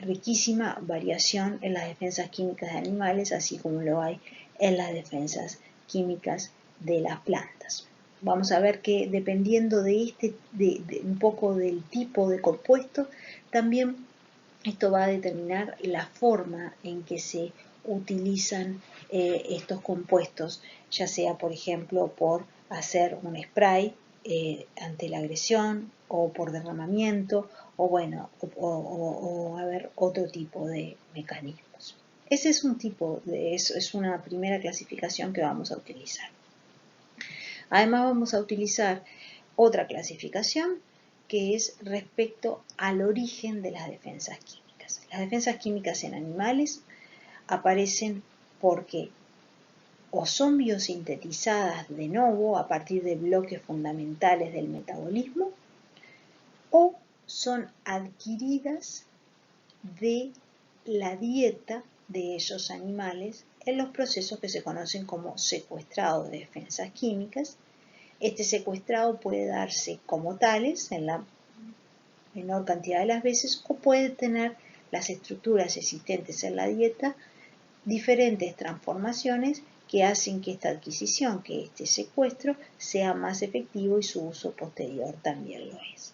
riquísima variación en las defensas químicas de animales, así como lo hay en las defensas químicas de las plantas. Vamos a ver que dependiendo de un poco del tipo de compuesto, también esto va a determinar la forma en que se utilizan estos compuestos, ya sea, por ejemplo, por hacer un spray ante la agresión, o por derramamiento, o bueno, o haber otro tipo de mecanismos. Ese es un tipo es una primera clasificación que vamos a utilizar. Además vamos a utilizar otra clasificación que es respecto al origen de las defensas químicas. Las defensas químicas en animales aparecen porque o son biosintetizadas de novo a partir de bloques fundamentales del metabolismo, o son adquiridas de la dieta de esos animales en los procesos que se conocen como secuestrado de defensas químicas. Este secuestrado puede darse como tales en la menor cantidad de las veces, o puede tener las estructuras existentes en la dieta diferentes transformaciones que hacen que esta adquisición, que este secuestro, sea más efectivo y su uso posterior también lo es.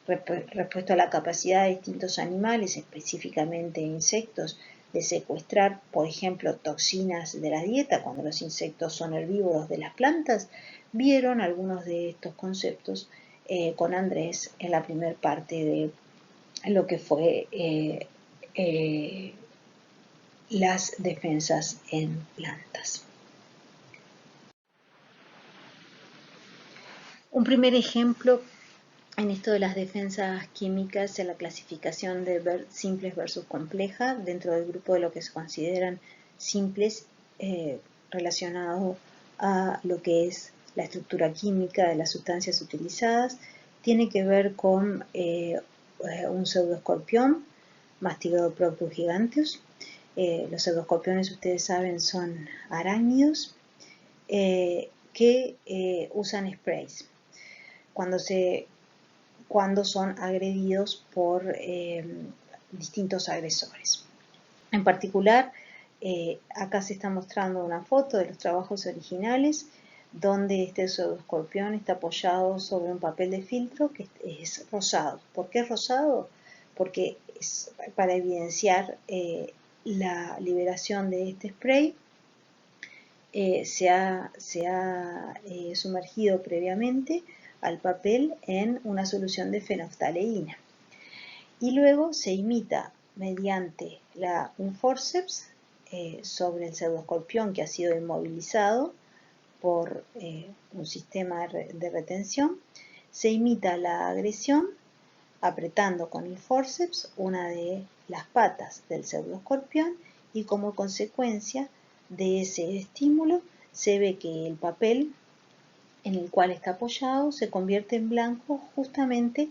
Respecto a la capacidad de distintos animales, específicamente insectos, de secuestrar, por ejemplo, toxinas de la dieta, cuando los insectos son herbívoros de las plantas, vieron algunos de estos conceptos con Andrés en la primera parte de lo que fue las defensas en plantas. Un primer ejemplo en esto de las defensas químicas en la clasificación de simples versus complejas, dentro del grupo de lo que se consideran simples relacionado a lo que es la estructura química de las sustancias utilizadas, tiene que ver con un pseudoescorpión, Mastigodoproctus giganteus. Los pseudoescorpiones, ustedes saben, son arácnidos que usan sprays cuando son agredidos por distintos agresores. En particular, acá se está mostrando una foto de los trabajos originales donde este pseudoescorpión está apoyado sobre un papel de filtro que es rosado. ¿Por qué es rosado? Porque es para evidenciar la liberación de este spray. Se ha sumergido previamente al papel en una solución de fenoftaleína y luego se imita mediante un forceps sobre el pseudoescorpión que ha sido inmovilizado por un sistema de retención. Se imita la agresión apretando con el forceps una de las patas del pseudoescorpión, y como consecuencia de ese estímulo se ve que el papel en el cual está apoyado se convierte en blanco justamente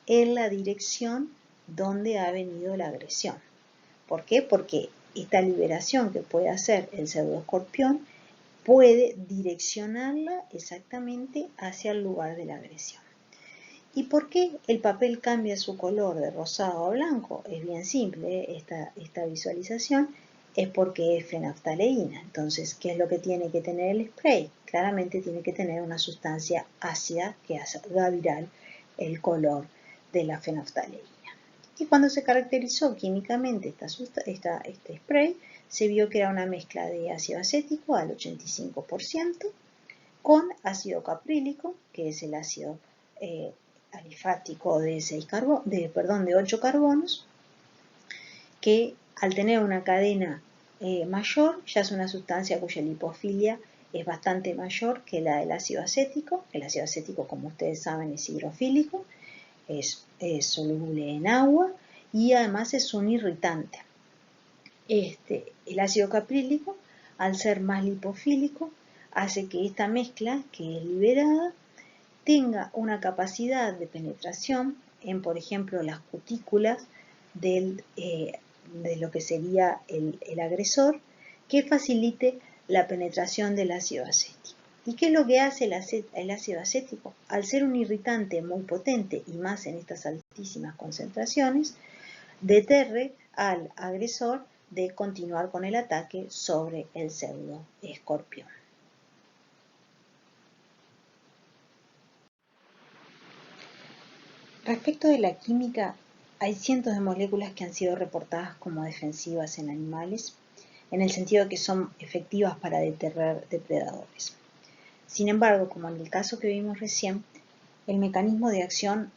en la dirección donde ha venido la agresión. ¿Por qué? Porque esta liberación que puede hacer el pseudoescorpión puede direccionarla exactamente hacia el lugar de la agresión. ¿Y por qué el papel cambia su color de rosado a blanco? Es bien simple, esta visualización es porque es fenolftaleína. Entonces, ¿qué es lo que tiene que tener el spray? Claramente tiene que tener una sustancia ácida que haga viral el color de la fenolftaleína. Y cuando se caracterizó químicamente este spray, se vio que era una mezcla de ácido acético al 85% con ácido caprílico, que es el ácido alifático de 8 carbonos, que al tener una cadena mayor ya es una sustancia cuya lipofilia es bastante mayor que la del ácido acético. El ácido acético, como ustedes saben, es hidrofílico, es soluble en agua y además es un irritante. El ácido caprílico, al ser más lipofílico, hace que esta mezcla que es liberada tenga una capacidad de penetración en, por ejemplo, las cutículas de lo que sería el agresor, que facilite la penetración del ácido acético. ¿Y qué es lo que hace el ácido acético? Al ser un irritante muy potente y más en estas altísimas concentraciones, deterre al agresor de continuar con el ataque sobre el pseudoescorpión. Respecto de la química, hay cientos de moléculas que han sido reportadas como defensivas en animales, en el sentido de que son efectivas para deterrar depredadores. Sin embargo, como en el caso que vimos recién, el mecanismo de acción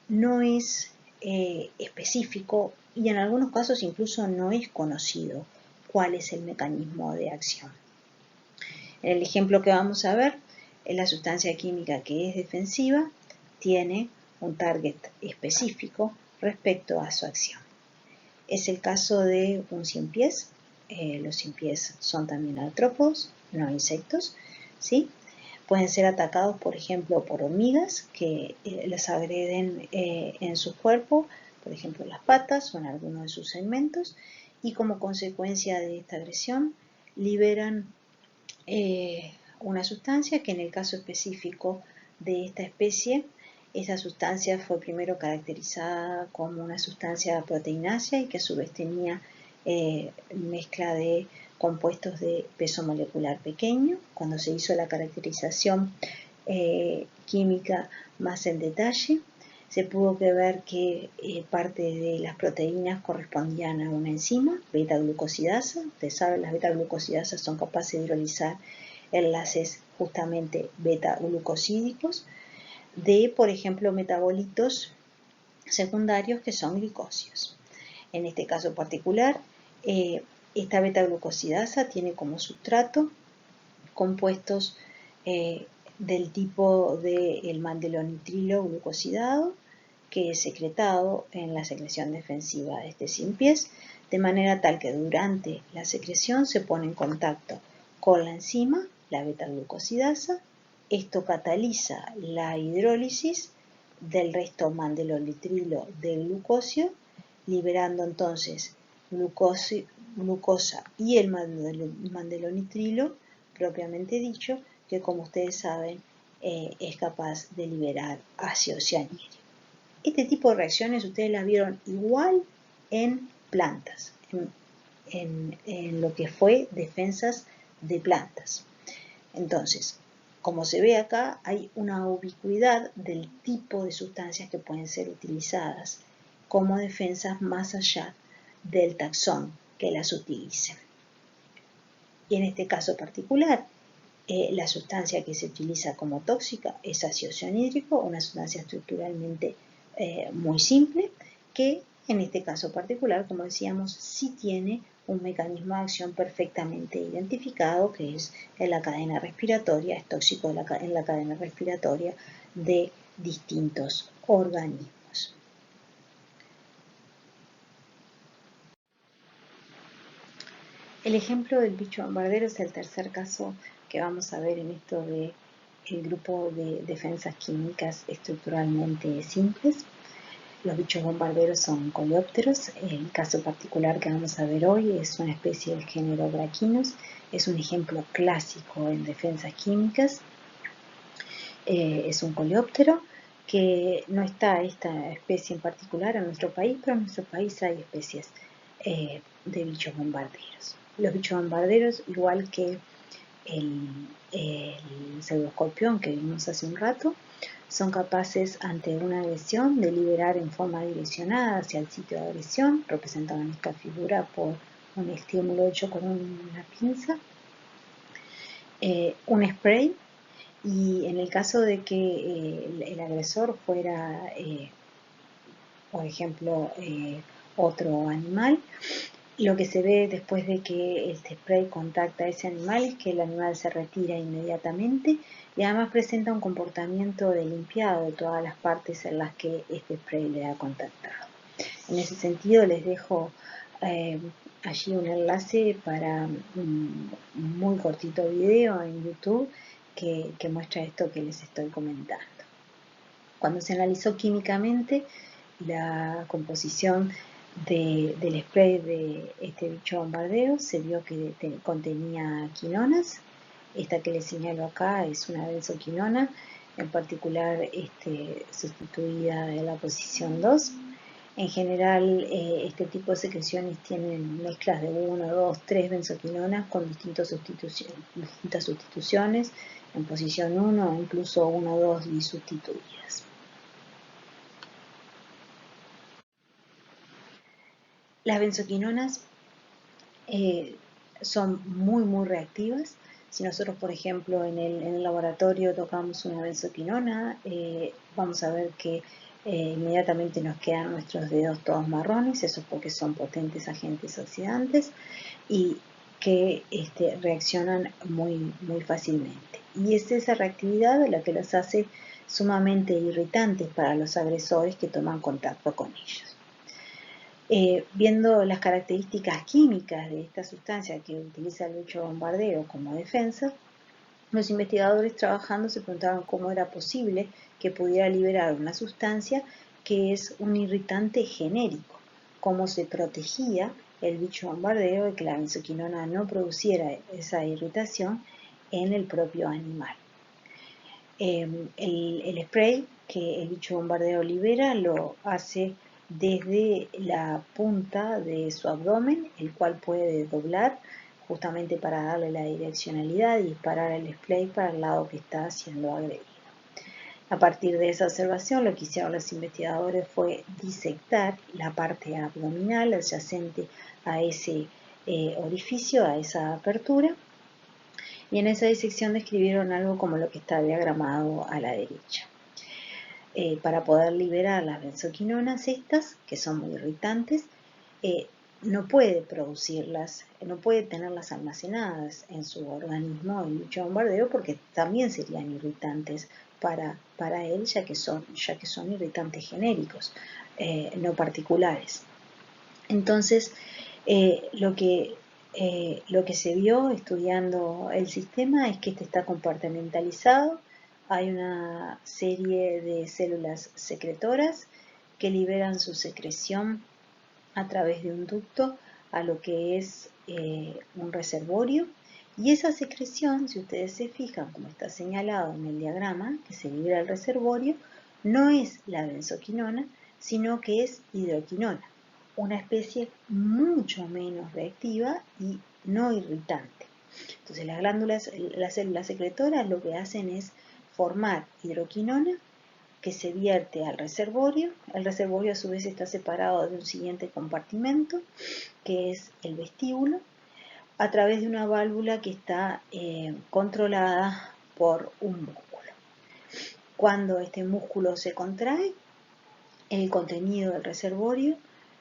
no es específico y en algunos casos incluso no es conocido cuál es el mecanismo de acción. En el ejemplo que vamos a ver, la sustancia química que es defensiva tiene un target específico respecto a su acción. Es el caso de un ciempiés. Los ciempiés son también artrópodos, no insectos, ¿sí? Pueden ser atacados, por ejemplo, por hormigas que les agreden en su cuerpo, por ejemplo, en las patas o en alguno de sus segmentos, y como consecuencia de esta agresión liberan una sustancia que en el caso específico de esta especie, esa sustancia fue primero caracterizada como una sustancia proteinácea y que a su vez tenía mezcla de compuestos de peso molecular pequeño. Cuando se hizo la caracterización química más en detalle, se pudo ver que parte de las proteínas correspondían a una enzima, beta-glucosidasa. Ustedes saben, las beta-glucosidasas son capaces de hidrolizar enlaces justamente beta-glucosídicos de, por ejemplo, metabolitos secundarios que son glicosios. En este caso particular, esta beta-glucosidasa tiene como sustrato compuestos del tipo del mandelonitrilo glucosidado, que es secretado en la secreción defensiva de este ciempiés, de manera tal que durante la secreción se pone en contacto con la enzima, la beta-glucosidasa. Esto cataliza la hidrólisis del resto mandelonitrilo del glucosio, liberando entonces glucosa y el mandelonitrilo, propiamente dicho, que como ustedes saben es capaz de liberar ácido cianhídrico. Este tipo de reacciones ustedes las vieron igual en plantas, en lo que fue defensas de plantas. Entonces, como se ve acá, hay una ubicuidad del tipo de sustancias que pueden ser utilizadas como defensas más allá del taxón que las utilicen. Y en este caso particular, la sustancia que se utiliza como tóxica es ácido cianhídrico, una sustancia estructuralmente muy simple, que en este caso particular, como decíamos, sí tiene un mecanismo de acción perfectamente identificado, que es en la cadena respiratoria, es tóxico en la cadena respiratoria de distintos organismos. El ejemplo del bicho bombardero es el tercer caso que vamos a ver en esto de el grupo de defensas químicas estructuralmente simples. Los bichos bombarderos son coleópteros. El caso particular que vamos a ver hoy es una especie del género Brachynos. Es un ejemplo clásico en defensas químicas. Es un coleóptero que no está esta especie en particular en nuestro país, pero en nuestro país hay especies de bichos bombarderos. Los bichos bombarderos, igual que el pseudoscorpión que vimos hace un rato, son capaces ante una agresión de liberar en forma direccionada hacia el sitio de agresión, representado en esta figura por un estímulo hecho con una pinza, un spray, y en el caso de que el agresor fuera, por ejemplo, otro animal, lo que se ve después de que este spray contacta a ese animal es que el animal se retira inmediatamente y además presenta un comportamiento de limpiado de todas las partes en las que este spray le ha contactado. En ese sentido les dejo allí un enlace para un muy cortito video en YouTube que muestra esto que les estoy comentando. Cuando se analizó químicamente la composición del spray de este bicho bombardeo, se vio que contenía quinonas. Esta que les señalo acá es una benzoquinona, en particular sustituida en la posición 2. En general, este tipo de secreciones tienen mezclas de 1, 2, 3 benzoquinonas con distintas sustituciones en posición 1 o incluso 1 o 2 disustituidas. Las benzoquinonas son muy reactivas. Si nosotros, por ejemplo, en el laboratorio tocamos una benzoquinona, vamos a ver que inmediatamente nos quedan nuestros dedos todos marrones. Eso es porque son potentes agentes oxidantes y que reaccionan muy fácilmente. Y es esa reactividad la que las hace sumamente irritantes para los agresores que toman contacto con ellos. Viendo las características químicas de esta sustancia que utiliza el bicho bombardero como defensa, los investigadores trabajando se preguntaron cómo era posible que pudiera liberar una sustancia que es un irritante genérico, cómo se protegía el bicho bombardero de que la benzoquinona no produciera esa irritación en el propio animal. El spray que el bicho bombardero libera lo hace desde la punta de su abdomen, el cual puede doblar justamente para darle la direccionalidad y disparar el spray para el lado que está siendo agredido. A partir de esa observación, lo que hicieron los investigadores fue disectar la parte abdominal adyacente a ese orificio, a esa apertura, y en esa disección describieron algo como lo que está diagramado a la derecha. Para poder liberar las benzoquinonas estas, que son muy irritantes, no puede producirlas, no puede tenerlas almacenadas en su organismo el bicho bombardero porque también serían irritantes para él, ya que son irritantes genéricos, no particulares. Entonces, lo que se vio estudiando el sistema es que este está compartimentalizado. Hay una serie de células secretoras que liberan su secreción a través de un ducto a lo que es un reservorio, y esa secreción, si ustedes se fijan como está señalado en el diagrama que se libera el reservorio, no es la benzoquinona, sino que es hidroquinona, una especie mucho menos reactiva y no irritante. Entonces las células secretoras lo que hacen es formar hidroquinona que se vierte al reservorio. El reservorio a su vez está separado de un siguiente compartimento, que es el vestíbulo, a través de una válvula que está controlada por un músculo. Cuando este músculo se contrae, el contenido del reservorio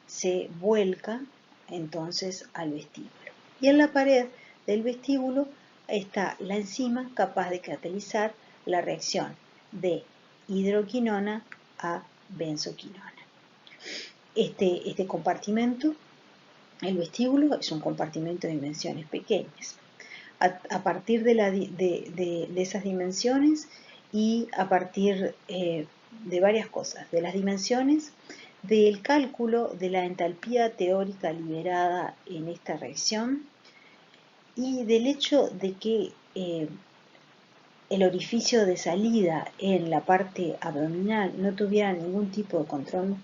se vuelca entonces al vestíbulo. Y en la pared del vestíbulo está la enzima capaz de catalizar la reacción de hidroquinona a benzoquinona. Este compartimento, el vestíbulo, es un compartimento de dimensiones pequeñas. A partir de esas dimensiones y a partir de varias cosas, de las dimensiones, del cálculo de la entalpía teórica liberada en esta reacción y del hecho de que el orificio de salida en la parte abdominal no tuviera ningún tipo de control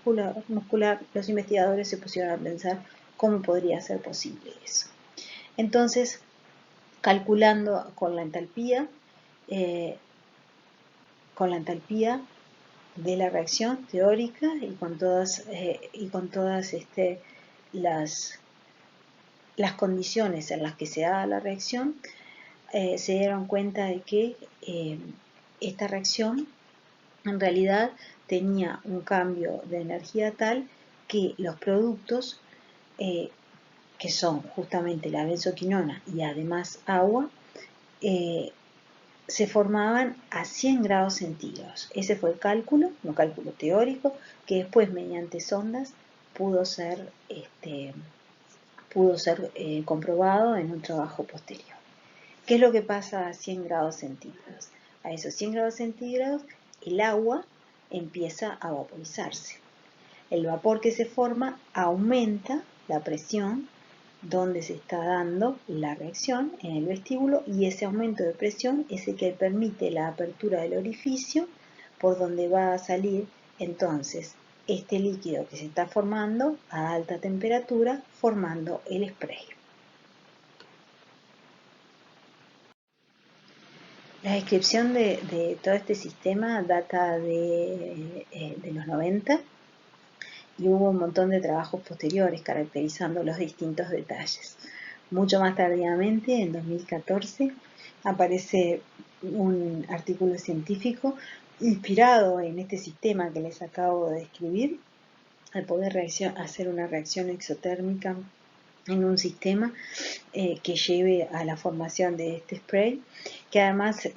muscular, los investigadores se pusieron a pensar cómo podría ser posible eso. Entonces, calculando con la entalpía de la reacción teórica y con todas las condiciones en las que se da la reacción, se dieron cuenta de que esta reacción en realidad tenía un cambio de energía tal que los productos, que son justamente la benzoquinona y además agua, se formaban a 100 grados centígrados. Ese fue el cálculo, un cálculo teórico, que después mediante sondas pudo ser comprobado en un trabajo posterior. ¿Qué es lo que pasa a 100 grados centígrados? A esos 100 grados centígrados el agua empieza a vaporizarse. El vapor que se forma aumenta la presión donde se está dando la reacción en el vestíbulo, y ese aumento de presión es el que permite la apertura del orificio por donde va a salir entonces este líquido que se está formando a alta temperatura, formando el spray. La descripción de todo este sistema data de los 90 y hubo un montón de trabajos posteriores caracterizando los distintos detalles. Mucho más tardíamente, en 2014, aparece un artículo científico inspirado en este sistema que les acabo de describir, al poder hacer una reacción exotérmica en un sistema que lleve a la formación de este spray, que además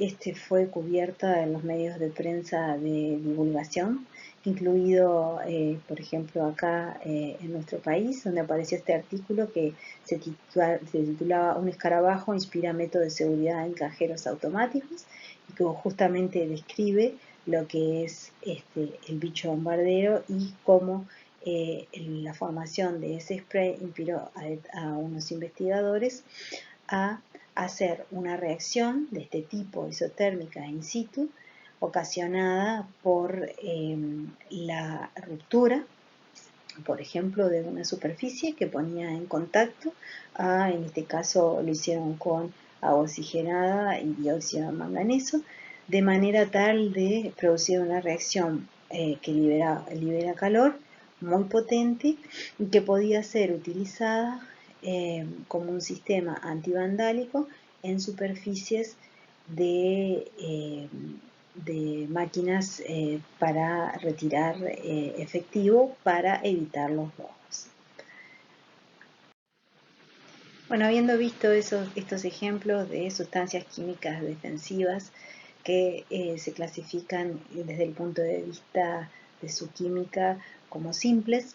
fue cubierta en los medios de prensa de divulgación, incluido, por ejemplo, acá en nuestro país, donde apareció este artículo que se titulaba "Un escarabajo inspira método de seguridad en cajeros automáticos", y que justamente describe lo que es el bicho bombardero y cómo la formación de ese spray inspiró a unos investigadores a hacer una reacción de este tipo isotérmica in situ, ocasionada por la ruptura, por ejemplo, de una superficie que ponía en contacto, en este caso lo hicieron con agua oxigenada y dióxido de manganeso, de manera tal de producir una reacción que libera calor muy potente y que podía ser utilizada como un sistema antivandálico en superficies de máquinas para retirar efectivo para evitar los robos. Bueno, habiendo visto estos ejemplos de sustancias químicas defensivas que se clasifican desde el punto de vista de su química como simples,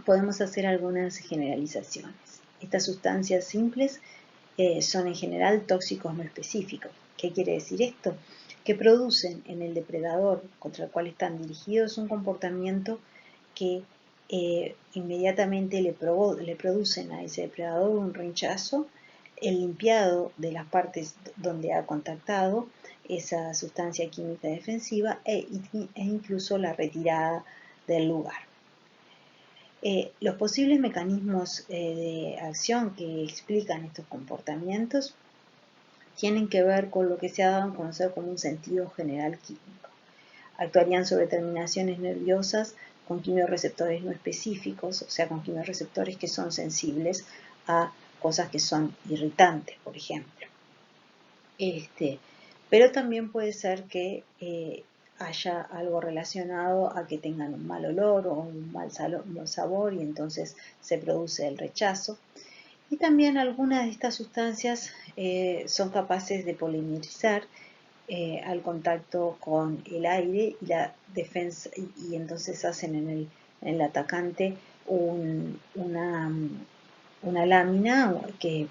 podemos hacer algunas generalizaciones. Estas sustancias simples son en general tóxicos no específicos. ¿Qué quiere decir esto? Que producen en el depredador contra el cual están dirigidos un comportamiento que inmediatamente le producen a ese depredador un rechazo, el limpiado de las partes donde ha contactado esa sustancia química defensiva e incluso la retirada del lugar. Los posibles mecanismos de acción que explican estos comportamientos tienen que ver con lo que se ha dado a conocer como un sentido general químico. Actuarían sobre terminaciones nerviosas con quimiorreceptores no específicos, o sea, con quimiorreceptores que son sensibles a cosas que son irritantes, por ejemplo. Pero también puede ser que haya algo relacionado a que tengan un mal olor o un mal sabor, y entonces se produce el rechazo. Y también algunas de estas sustancias son capaces de polimerizar al contacto con el aire y la defensa, y entonces hacen en el atacante una lámina que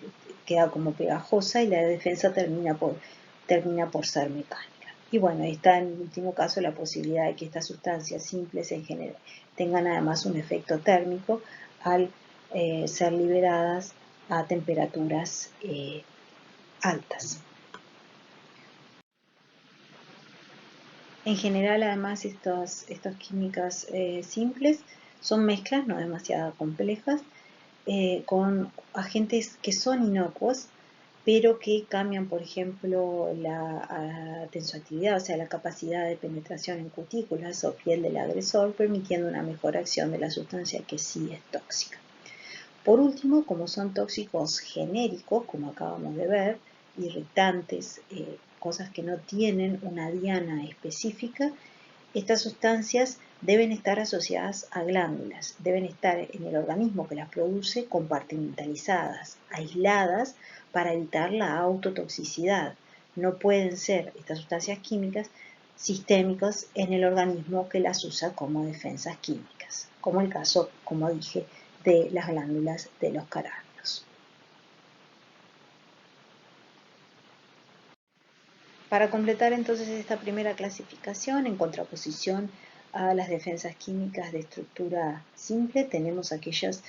queda como pegajosa, y la defensa termina por ser mecánica. Y bueno, está en último caso la posibilidad de que estas sustancias simples en general tengan además un efecto térmico al ser liberadas a temperaturas altas. En general, además, estas químicas simples son mezclas no demasiado complejas con agentes que son inocuos, pero que cambian, por ejemplo, la tensoactividad, o sea, la capacidad de penetración en cutículas o piel del agresor, permitiendo una mejor acción de la sustancia que sí es tóxica. Por último, como son tóxicos genéricos, como acabamos de ver, irritantes, cosas que no tienen una diana específica, estas sustancias deben estar asociadas a glándulas, deben estar en el organismo que las produce compartimentalizadas, aisladas para evitar la autotoxicidad. No pueden ser estas sustancias químicas sistémicas en el organismo que las usa como defensas químicas, como el caso, como dije, de las glándulas de los caráneos. Para completar entonces esta primera clasificación, en contraposición a las defensas químicas de estructura simple, tenemos aquellas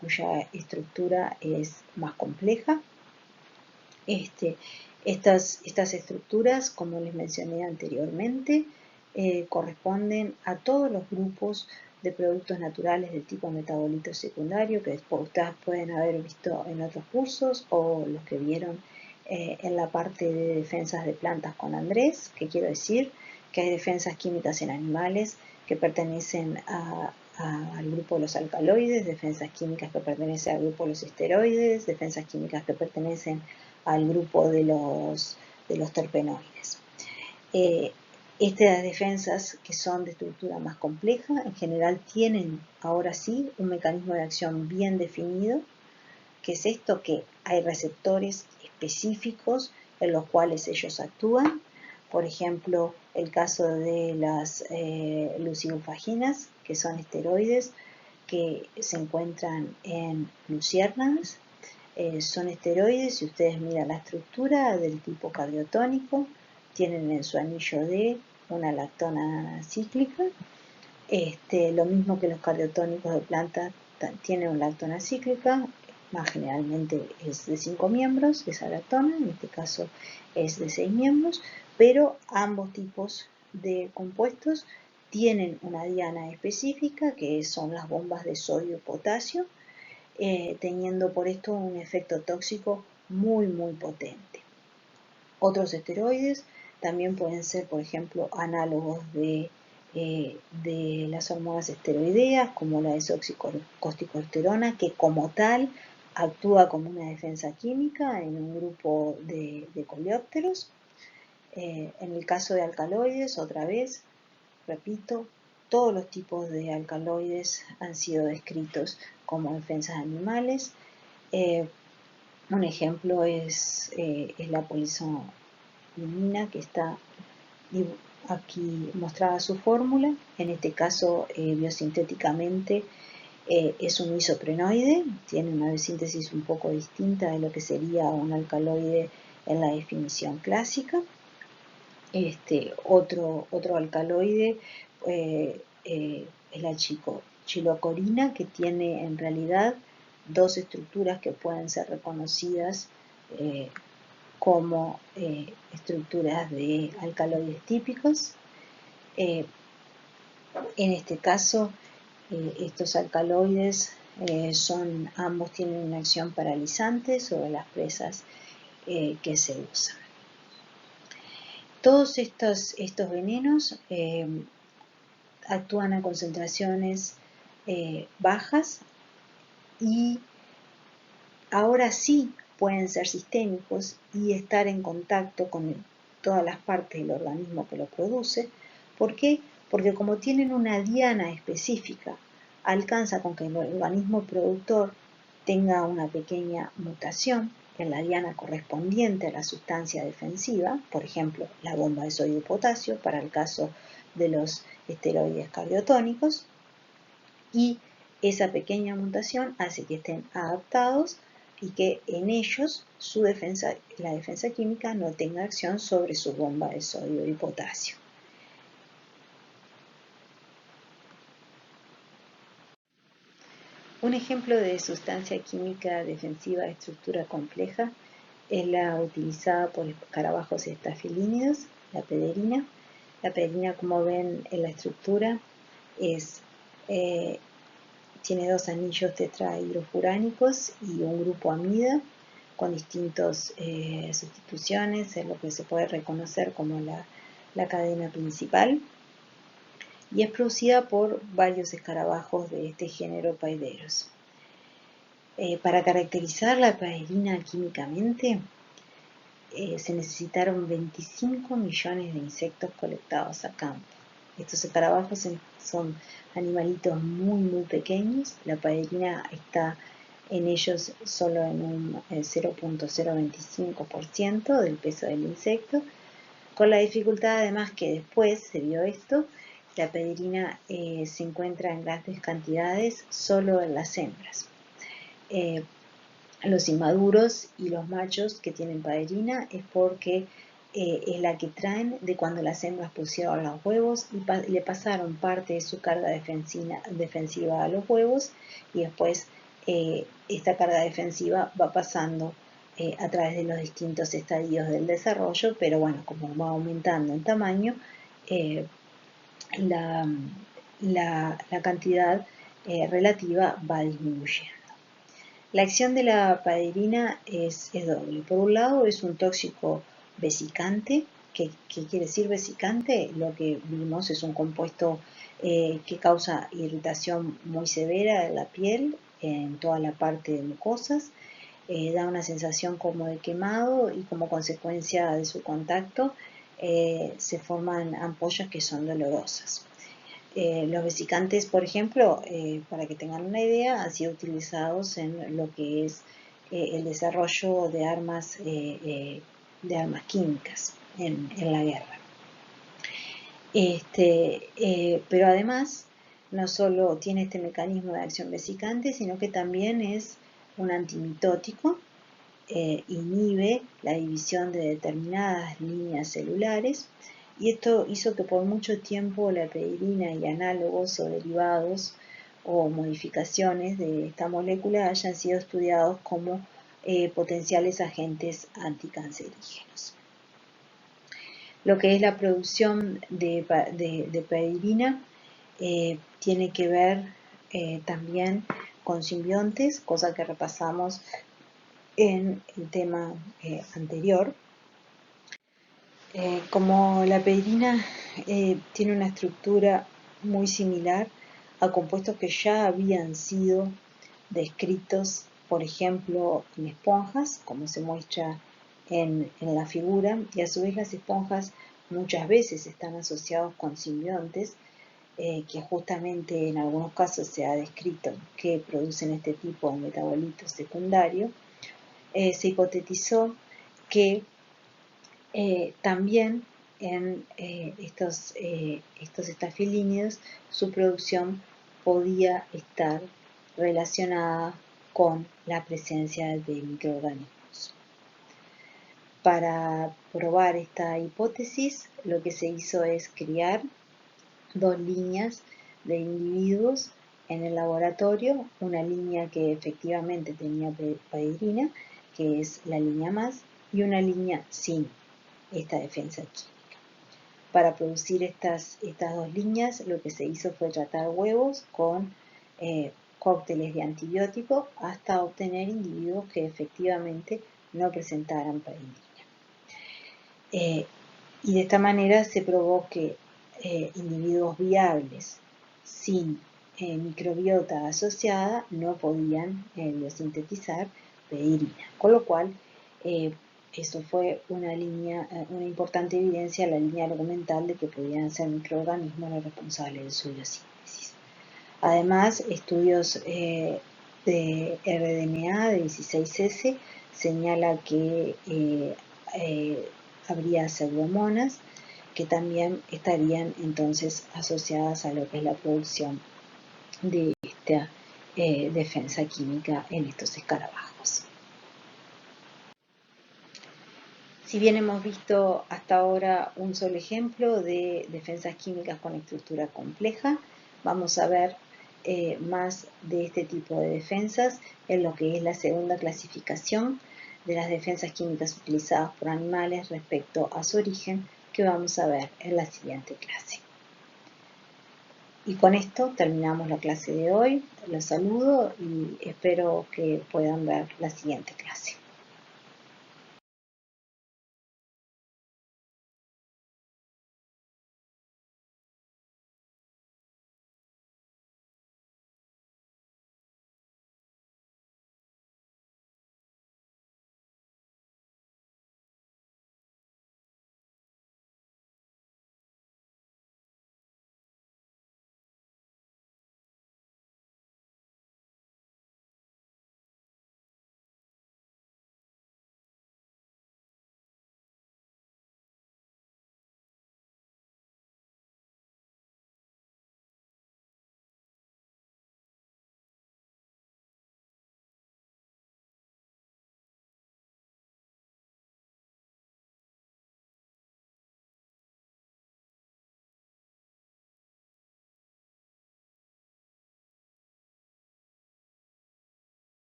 cuya estructura es más compleja. Estas estructuras, como les mencioné anteriormente, corresponden a todos los grupos de productos naturales del tipo metabolito secundario que ustedes pueden haber visto en otros cursos o los que vieron en la parte de defensas de plantas con Andrés, que quiero decir que hay defensas químicas en animales que pertenecen al grupo de los alcaloides, defensas químicas que pertenecen al grupo de los esteroides, defensas químicas que pertenecen al grupo de los terpenoides. Estas defensas que son de estructura más compleja, en general tienen ahora sí un mecanismo de acción bien definido, que es esto, que hay receptores específicos en los cuales ellos actúan. Por ejemplo, el caso de las lucifufaginas, que son esteroides que se encuentran en luciérnagas. Son esteroides, si ustedes miran la estructura del tipo cardiotónico, tienen en su anillo D una lactona cíclica. Lo mismo que los cardiotónicos de planta tienen una lactona cíclica, más generalmente es de 5 miembros, esa lactona, en este caso es de 6 miembros, pero ambos tipos de compuestos tienen una diana específica, que son las bombas de sodio y potasio, teniendo por esto un efecto tóxico muy potente. Otros esteroides también pueden ser, por ejemplo, análogos de las hormonas esteroideas, como la desoxicorticosterona, que como tal actúa como una defensa química en un grupo de coleópteros. En el caso de alcaloides, otra vez, repito, todos los tipos de alcaloides han sido descritos como defensas animales. Un ejemplo es la polisolimina, que está aquí mostrada su fórmula. En este caso, biosintéticamente, es un isoprenoide, tiene una biosíntesis un poco distinta de lo que sería un alcaloide en la definición clásica. Otro alcaloide es la chilocorina, que tiene en realidad dos estructuras que pueden ser reconocidas como estructuras de alcaloides típicos. En este caso, estos alcaloides ambos tienen una acción paralizante sobre las presas que se usan. Todos estos venenos actúan a concentraciones bajas y ahora sí pueden ser sistémicos y estar en contacto con todas las partes del organismo que lo produce. ¿Por qué? Porque como tienen una diana específica, alcanza con que el organismo productor tenga una pequeña mutación en la diana correspondiente a la sustancia defensiva, por ejemplo, la bomba de sodio y potasio para el caso de los esteroides cardiotónicos, y esa pequeña mutación hace que estén adaptados y que en ellos la defensa química no tenga acción sobre su bomba de sodio y potasio. Un ejemplo de sustancia química defensiva de estructura compleja es la utilizada por escarabajos estafilínidos, la pederina. La pederina, como ven en la estructura, tiene dos anillos tetrahidrofuránicos y un grupo amida con distintas sustituciones en lo que se puede reconocer como la cadena principal, y es producida por varios escarabajos de este género Paideros. Para caracterizar la pederina químicamente, se necesitaron 25 millones de insectos colectados a campo. Estos escarabajos son animalitos muy pequeños. La pederina está en ellos solo en un 0.025% del peso del insecto, con la dificultad además que después se vio esto, la pederina se encuentra en grandes cantidades solo en las hembras. Los inmaduros y los machos que tienen pederina es porque es la que traen de cuando las hembras pusieron los huevos y le pasaron parte de su carga defensiva a los huevos, y después esta carga defensiva va pasando a través de los distintos estadios del desarrollo, pero bueno, como va aumentando en tamaño, la cantidad relativa va disminuyendo. La acción de la pederina es doble. Por un lado, es un tóxico vesicante. ¿Qué quiere decir vesicante? Lo que vimos es un compuesto que causa irritación muy severa en la piel, en toda la parte de mucosas. Da una sensación como de quemado y como consecuencia de su contacto se forman ampollas que son dolorosas. Los vesicantes, por ejemplo, para que tengan una idea, han sido utilizados en lo que es el desarrollo de armas químicas en la guerra. Pero además, no solo tiene este mecanismo de acción vesicante, sino que también es un antimitótico, inhibe la división de determinadas líneas celulares, y esto hizo que por mucho tiempo la pederina y análogos o derivados o modificaciones de esta molécula hayan sido estudiados como potenciales agentes anticancerígenos. Lo que es la producción de pederina tiene que ver también con simbiontes, cosa que repasamos en el tema anterior. Como la pederina tiene una estructura muy similar a compuestos que ya habían sido descritos, por ejemplo, en esponjas, como se muestra en la figura, y a su vez las esponjas muchas veces están asociados con simbiontes, que justamente en algunos casos se ha descrito que producen este tipo de metabolito secundario. Se hipotetizó que también en estos estafilínidos su producción podía estar relacionada con la presencia de microorganismos. Para probar esta hipótesis, lo que se hizo es crear dos líneas de individuos en el laboratorio, una línea que efectivamente tenía pederina, que es la línea más, y una línea sin esta defensa química. Para producir estas dos líneas, lo que se hizo fue tratar huevos con cócteles de antibiótico hasta obtener individuos que efectivamente no presentaran pederina. Y de esta manera se probó que individuos viables sin microbiota asociada no podían biosintetizar pederina, con lo cual eso fue una importante evidencia, la línea argumental de que podían ser microorganismos los responsables de su biosíntesis. Además, estudios de rDNA de 16S señala que habría pseudomonas que también estarían entonces asociadas a lo que es la producción de esta defensa química en estos escarabajos. Si bien hemos visto hasta ahora un solo ejemplo de defensas químicas con estructura compleja, vamos a ver más de este tipo de defensas en lo que es la segunda clasificación de las defensas químicas utilizadas por animales respecto a su origen, que vamos a ver en la siguiente clase. Y con esto terminamos la clase de hoy. Los saludo y espero que puedan ver la siguiente clase.